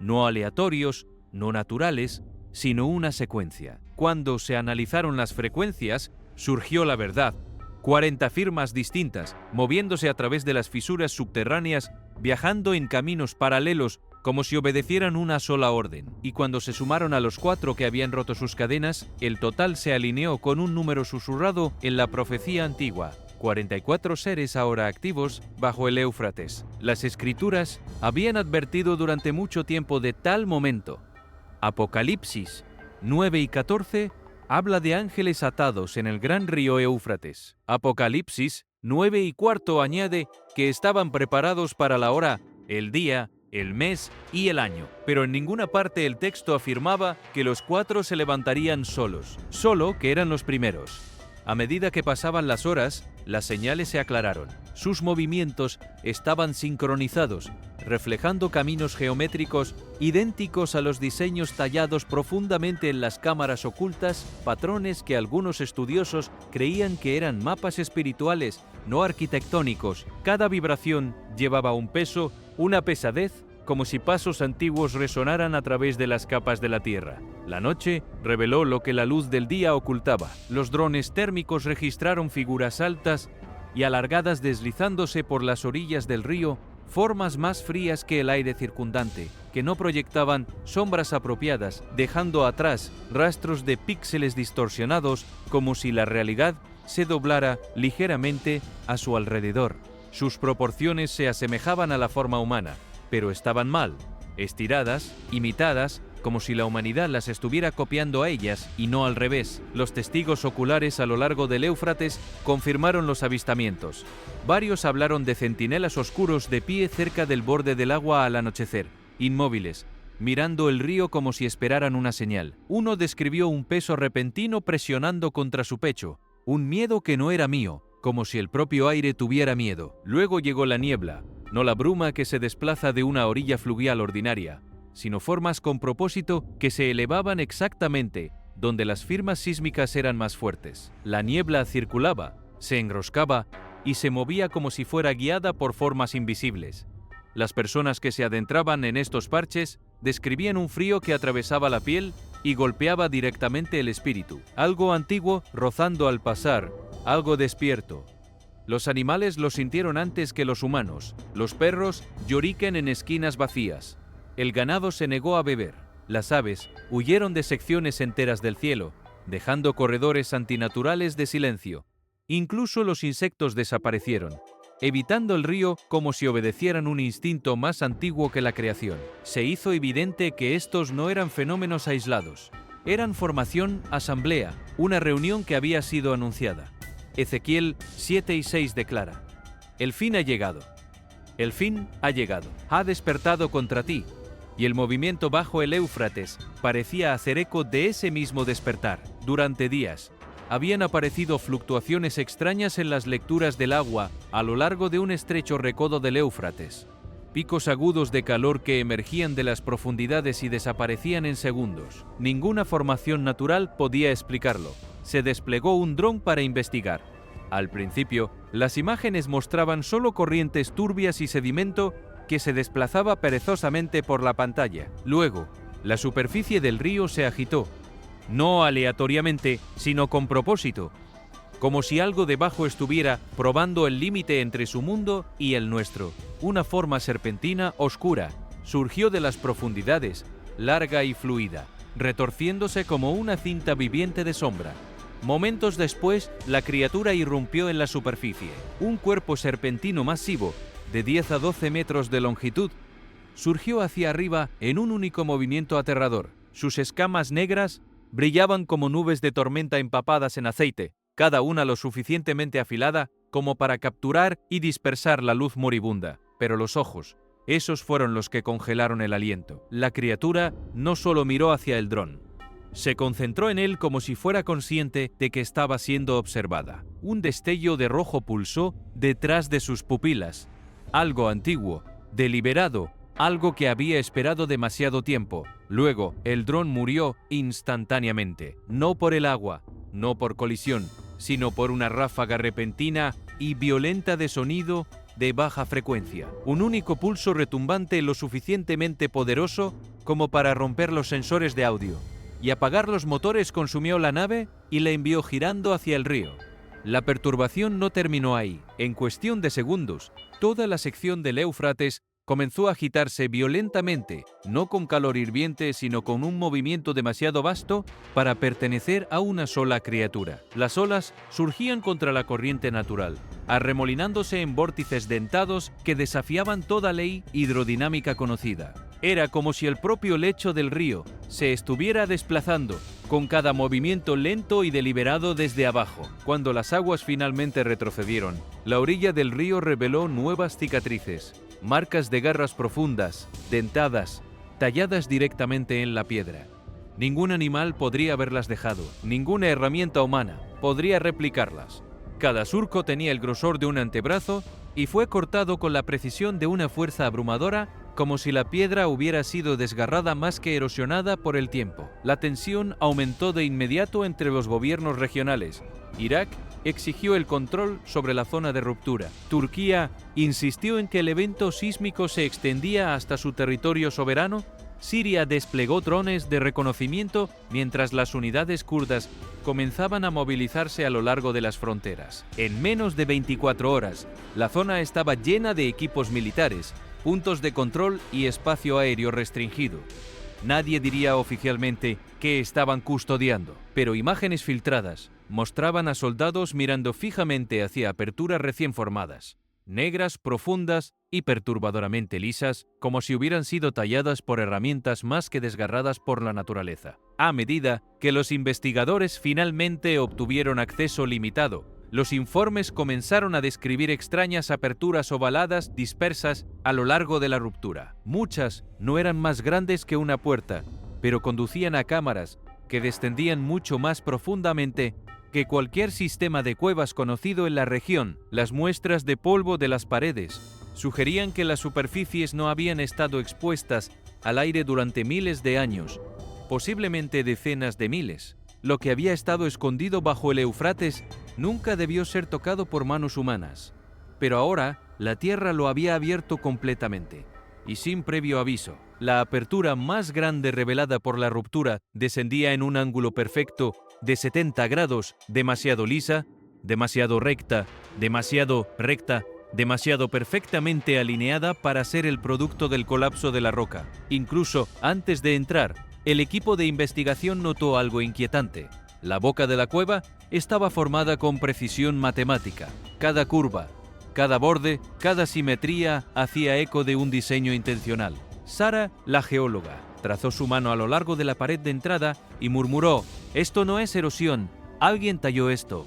No aleatorios, no naturales, sino una secuencia. Cuando se analizaron las frecuencias, surgió la verdad. 40 firmas distintas, moviéndose a través de las fisuras subterráneas, viajando en caminos paralelos como si obedecieran una sola orden. Y cuando se sumaron a los 4 que habían roto sus cadenas, el total se alineó con un número susurrado en la profecía antigua. 44 seres ahora activos bajo el Éufrates. Las escrituras habían advertido durante mucho tiempo de tal momento. Apocalipsis 9 y 14 habla de ángeles atados en el gran río Éufrates. Apocalipsis 9 y cuarto añade que estaban preparados para la hora, el día, el mes y el año. Pero en ninguna parte el texto afirmaba que los 4 se levantarían solos, solo que eran los primeros. A medida que pasaban las horas, las señales se aclararon. Sus movimientos estaban sincronizados, reflejando caminos geométricos idénticos a los diseños tallados profundamente en las cámaras ocultas, patrones que algunos estudiosos creían que eran mapas espirituales, no arquitectónicos. Cada vibración llevaba un peso, una pesadez, como si pasos antiguos resonaran a través de las capas de la Tierra. La noche reveló lo que la luz del día ocultaba. Los drones térmicos registraron figuras altas y alargadas deslizándose por las orillas del río, formas más frías que el aire circundante, que no proyectaban sombras apropiadas, dejando atrás rastros de píxeles distorsionados, como si la realidad se doblara ligeramente a su alrededor. Sus proporciones se asemejaban a la forma humana, pero estaban mal, estiradas, imitadas, como si la humanidad las estuviera copiando a ellas y no al revés. Los testigos oculares a lo largo del Éufrates confirmaron los avistamientos. Varios hablaron de centinelas oscuros de pie cerca del borde del agua al anochecer, inmóviles, mirando el río como si esperaran una señal. Uno describió un peso repentino presionando contra su pecho, un miedo que no era mío, como si el propio aire tuviera miedo. Luego llegó la niebla, no la bruma que se desplaza de una orilla fluvial ordinaria, sino formas con propósito que se elevaban exactamente donde las firmas sísmicas eran más fuertes. La niebla circulaba, se enroscaba y se movía como si fuera guiada por formas invisibles. Las personas que se adentraban en estos parches describían un frío que atravesaba la piel y golpeaba directamente el espíritu. Algo antiguo rozando al pasar, algo despierto. Los animales lo sintieron antes que los humanos. Los perros lloriquen en esquinas vacías. El ganado se negó a beber. Las aves huyeron de secciones enteras del cielo. dejando corredores antinaturales de silencio. Incluso los insectos desaparecieron, evitando el río como si obedecieran un instinto más antiguo que la creación. Se hizo evidente que estos no eran fenómenos aislados. Eran formación asamblea, una reunión que había sido anunciada. Ezequiel 7:6 declara: el fin ha llegado. El fin ha llegado. Ha despertado contra ti. Y el movimiento bajo el Éufrates parecía hacer eco de ese mismo despertar. Durante días, habían aparecido fluctuaciones extrañas en las lecturas del agua a lo largo de un estrecho recodo del Éufrates. Picos agudos de calor que emergían de las profundidades y desaparecían en segundos. Ninguna formación natural podía explicarlo. Se desplegó un dron para investigar. Al principio, las imágenes mostraban solo corrientes turbias y sedimento que se desplazaba perezosamente por la pantalla. Luego, la superficie del río se agitó, no aleatoriamente, sino con propósito, como si algo debajo estuviera probando el límite entre su mundo y el nuestro. Una forma serpentina oscura surgió de las profundidades, larga y fluida, retorciéndose como una cinta viviente de sombra. Momentos después, la criatura irrumpió en la superficie. Un cuerpo serpentino masivo, de 10 a 12 metros de longitud, surgió hacia arriba en un único movimiento aterrador. Sus escamas negras brillaban como nubes de tormenta empapadas en aceite, cada una lo suficientemente afilada como para capturar y dispersar la luz moribunda. Pero los ojos, esos fueron los que congelaron el aliento. La criatura no solo miró hacia el dron, se concentró en él como si fuera consciente de que estaba siendo observada. Un destello de rojo pulsó detrás de sus pupilas. Algo antiguo, deliberado, algo que había esperado demasiado tiempo. Luego, el dron murió instantáneamente. No por el agua, no por colisión, sino por una ráfaga repentina y violenta de sonido de baja frecuencia. Un único pulso retumbante lo suficientemente poderoso como para romper los sensores de audio. Y apagar los motores consumió la nave y la envió girando hacia el río. La perturbación no terminó ahí. En cuestión de segundos, toda la sección del Éufrates comenzó a agitarse violentamente, no con calor hirviente, sino con un movimiento demasiado vasto para pertenecer a una sola criatura. Las olas surgían contra la corriente natural, arremolinándose en vórtices dentados que desafiaban toda ley hidrodinámica conocida. Era como si el propio lecho del río se estuviera desplazando, con cada movimiento lento y deliberado desde abajo. Cuando las aguas finalmente retrocedieron, la orilla del río reveló nuevas cicatrices, marcas de garras profundas, dentadas, talladas directamente en la piedra. Ningún animal podría haberlas dejado, ninguna herramienta humana podría replicarlas. Cada surco tenía el grosor de un antebrazo y fue cortado con la precisión de una fuerza abrumadora, como si la piedra hubiera sido desgarrada más que erosionada por el tiempo. La tensión aumentó de inmediato entre los gobiernos regionales. Irak exigió el control sobre la zona de ruptura. Turquía insistió en que el evento sísmico se extendía hasta su territorio soberano. Siria desplegó drones de reconocimiento mientras las unidades kurdas comenzaban a movilizarse a lo largo de las fronteras. En menos de 24 horas, la zona estaba llena de equipos militares, puntos de control y espacio aéreo restringido. Nadie diría oficialmente qué estaban custodiando, pero imágenes filtradas mostraban a soldados mirando fijamente hacia aperturas recién formadas, negras, profundas y perturbadoramente lisas, como si hubieran sido talladas por herramientas más que desgarradas por la naturaleza. A medida que los investigadores finalmente obtuvieron acceso limitado, los informes comenzaron a describir extrañas aperturas ovaladas dispersas a lo largo de la ruptura. Muchas no eran más grandes que una puerta, pero conducían a cámaras que descendían mucho más profundamente que cualquier sistema de cuevas conocido en la región. Las muestras de polvo de las paredes sugerían que las superficies no habían estado expuestas al aire durante miles de años, posiblemente decenas de miles. Lo que había estado escondido bajo el Éufrates nunca debió ser tocado por manos humanas. Pero ahora la tierra lo había abierto completamente, y sin previo aviso. La apertura más grande revelada por la ruptura descendía en un ángulo perfecto de 70 grados, demasiado lisa, demasiado recta, demasiado perfectamente alineada para ser el producto del colapso de la roca. Incluso antes de entrar, el equipo de investigación notó algo inquietante. La boca de la cueva estaba formada con precisión matemática. Cada curva, cada borde, cada simetría hacía eco de un diseño intencional. Sara, la geóloga, trazó su mano a lo largo de la pared de entrada y murmuró: «Esto no es erosión, alguien talló esto».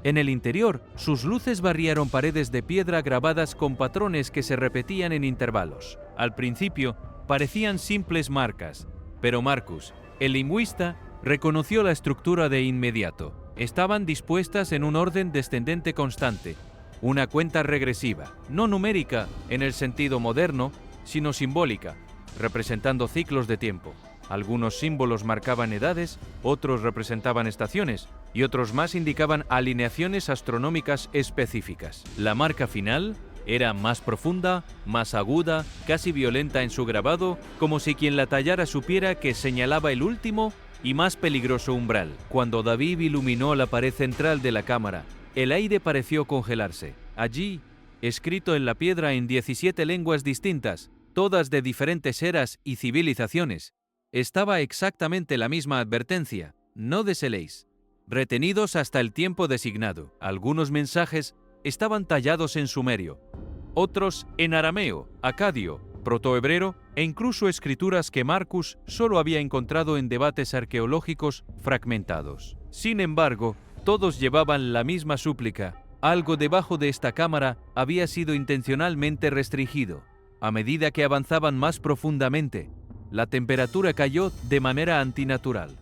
En el interior, sus luces barrieron paredes de piedra grabadas con patrones que se repetían en intervalos. Al principio, parecían simples marcas, pero Marcus, el lingüista, reconoció la estructura de inmediato. Estaban dispuestas en un orden descendente constante, una cuenta regresiva, no numérica en el sentido moderno, sino simbólica, representando ciclos de tiempo. Algunos símbolos marcaban edades, otros representaban estaciones y otros más indicaban alineaciones astronómicas específicas. La marca final era más profunda, más aguda, casi violenta en su grabado, como si quien la tallara supiera que señalaba el último y más peligroso umbral. Cuando David iluminó la pared central de la cámara, el aire pareció congelarse. Allí, escrito en la piedra en 17 lenguas distintas, todas de diferentes eras y civilizaciones, estaba exactamente la misma advertencia: no desheléis, retenidos hasta el tiempo designado. Algunos mensajes estaban tallados en sumerio, otros en arameo, acadio, protohebreo e incluso escrituras que Marcus solo había encontrado en debates arqueológicos fragmentados. Sin embargo, todos llevaban la misma súplica: algo debajo de esta cámara había sido intencionalmente restringido. A medida que avanzaban más profundamente, la temperatura cayó de manera antinatural.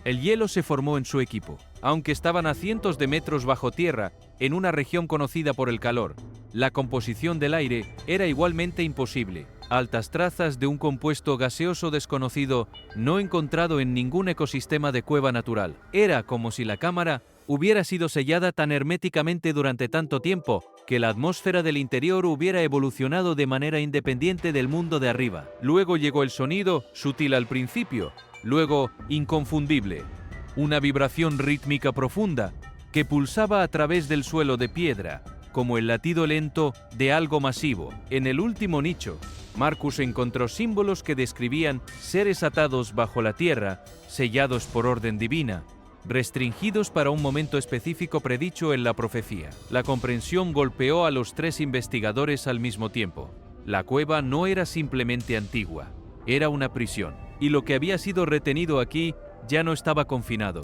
El hielo se formó en su equipo. Aunque estaban a cientos de metros bajo tierra, en una región conocida por el calor, la composición del aire era igualmente imposible. Altas trazas de un compuesto gaseoso desconocido no encontrado en ningún ecosistema de cueva natural. Era como si la cámara hubiera sido sellada tan herméticamente durante tanto tiempo que la atmósfera del interior hubiera evolucionado de manera independiente del mundo de arriba. Luego llegó el sonido, sutil al principio, luego inconfundible, una vibración rítmica profunda que pulsaba a través del suelo de piedra, como el latido lento de algo masivo. En el último nicho, Marcus encontró símbolos que describían seres atados bajo la tierra, sellados por orden divina, restringidos para un momento específico predicho en la profecía. La comprensión golpeó a los tres investigadores al mismo tiempo. La cueva no era simplemente antigua, era una prisión, y lo que había sido retenido aquí ya no estaba confinado.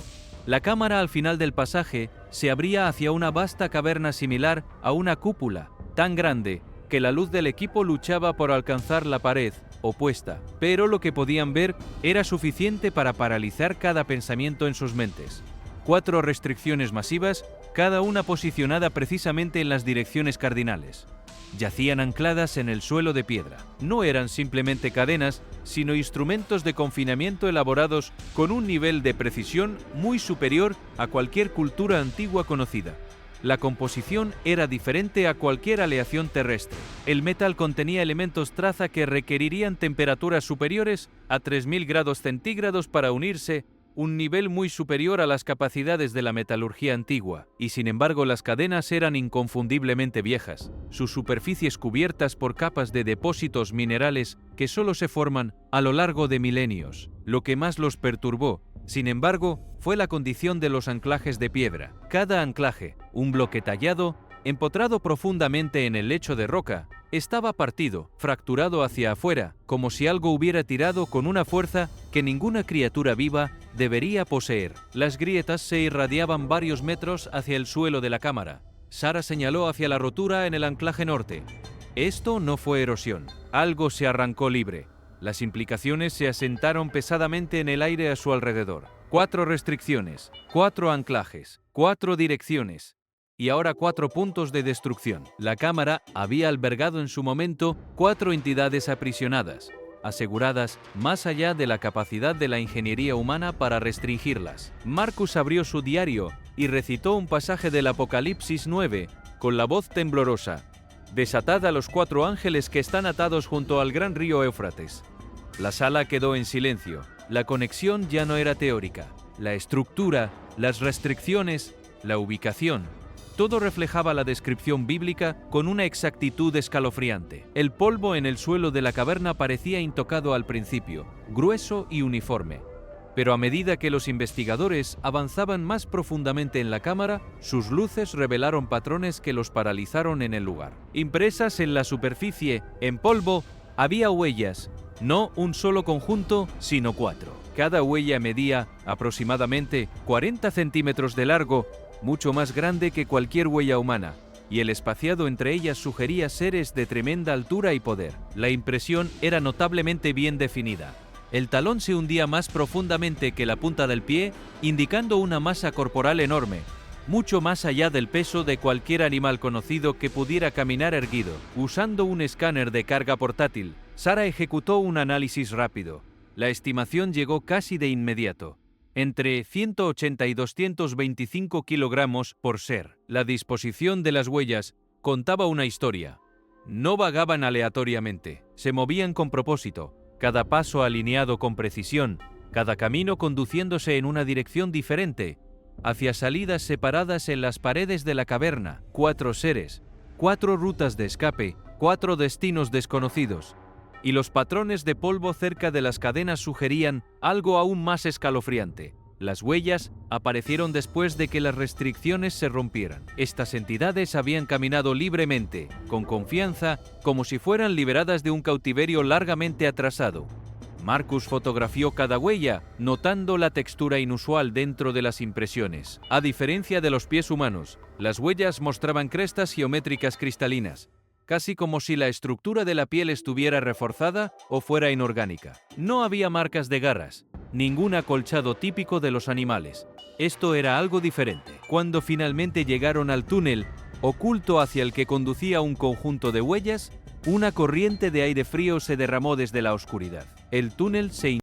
La cámara al final del pasaje se abría hacia una vasta caverna similar a una cúpula, tan grande que la luz del equipo luchaba por alcanzar la pared opuesta, pero lo que podían ver era suficiente para paralizar cada pensamiento en sus mentes. 4 restricciones masivas, cada una posicionada precisamente en las direcciones cardinales. Yacían ancladas en el suelo de piedra. No eran simplemente cadenas, sino instrumentos de confinamiento elaborados con un nivel de precisión muy superior a cualquier cultura antigua conocida. La composición era diferente a cualquier aleación terrestre. El metal contenía elementos traza que requerirían temperaturas superiores a 3000 grados centígrados para unirse, un nivel muy superior a las capacidades de la metalurgia antigua, y sin embargo las cadenas eran inconfundiblemente viejas, sus superficies cubiertas por capas de depósitos minerales que solo se forman a lo largo de milenios. Lo que más los perturbó, sin embargo, fue la condición de los anclajes de piedra. Cada anclaje, un bloque tallado, empotrado profundamente en el lecho de roca, estaba partido, fracturado hacia afuera, como si algo hubiera tirado con una fuerza que ninguna criatura viva debería poseer. Las grietas se irradiaban varios metros hacia el suelo de la cámara. Sara señaló hacia la rotura en el anclaje norte. Esto no fue erosión. Algo se arrancó libre. Las implicaciones se asentaron pesadamente en el aire a su alrededor. 4 restricciones, 4 anclajes, 4 direcciones. Y ahora 4 puntos de destrucción. La cámara había albergado en su momento 4 entidades aprisionadas, aseguradas más allá de la capacidad de la ingeniería humana para restringirlas. Marcus abrió su diario y recitó un pasaje del Apocalipsis 9 con la voz temblorosa: «Desatad a los 4 ángeles que están atados junto al gran río Éufrates». La sala quedó en silencio. La conexión ya no era teórica. La estructura, las restricciones, la ubicación, todo reflejaba la descripción bíblica con una exactitud escalofriante. El polvo en el suelo de la caverna parecía intocado al principio, grueso y uniforme. Pero a medida que los investigadores avanzaban más profundamente en la cámara, sus luces revelaron patrones que los paralizaron en el lugar. Impresas en la superficie, en polvo, había huellas, no un solo conjunto, sino 4. Cada huella medía aproximadamente 40 centímetros de largo, mucho más grande que cualquier huella humana, y el espaciado entre ellas sugería seres de tremenda altura y poder. La impresión era notablemente bien definida. El talón se hundía más profundamente que la punta del pie, indicando una masa corporal enorme, mucho más allá del peso de cualquier animal conocido que pudiera caminar erguido. Usando un escáner de carga portátil, Sara ejecutó un análisis rápido. La estimación llegó casi de inmediato, entre 180 y 225 kilogramos por ser. La disposición de las huellas contaba una historia. No vagaban aleatoriamente, se movían con propósito, cada paso alineado con precisión, cada camino conduciéndose en una dirección diferente, hacia salidas separadas en las paredes de la caverna. 4 seres, 4 rutas de escape, 4 destinos desconocidos. Y los patrones de polvo cerca de las cadenas sugerían algo aún más escalofriante. Las huellas aparecieron después de que las restricciones se rompieran. Estas entidades habían caminado libremente, con confianza, como si fueran liberadas de un cautiverio largamente atrasado. Marcus fotografió cada huella, notando la textura inusual dentro de las impresiones. A diferencia de los pies humanos, las huellas mostraban crestas geométricas cristalinas, casi como si la estructura de la piel estuviera reforzada o fuera inorgánica. No había marcas de garras, ningún acolchado típico de los animales. Esto era algo diferente. Cuando finalmente llegaron al túnel, oculto hacia el que conducía un conjunto de huellas, una corriente de aire frío se derramó desde la oscuridad. El túnel se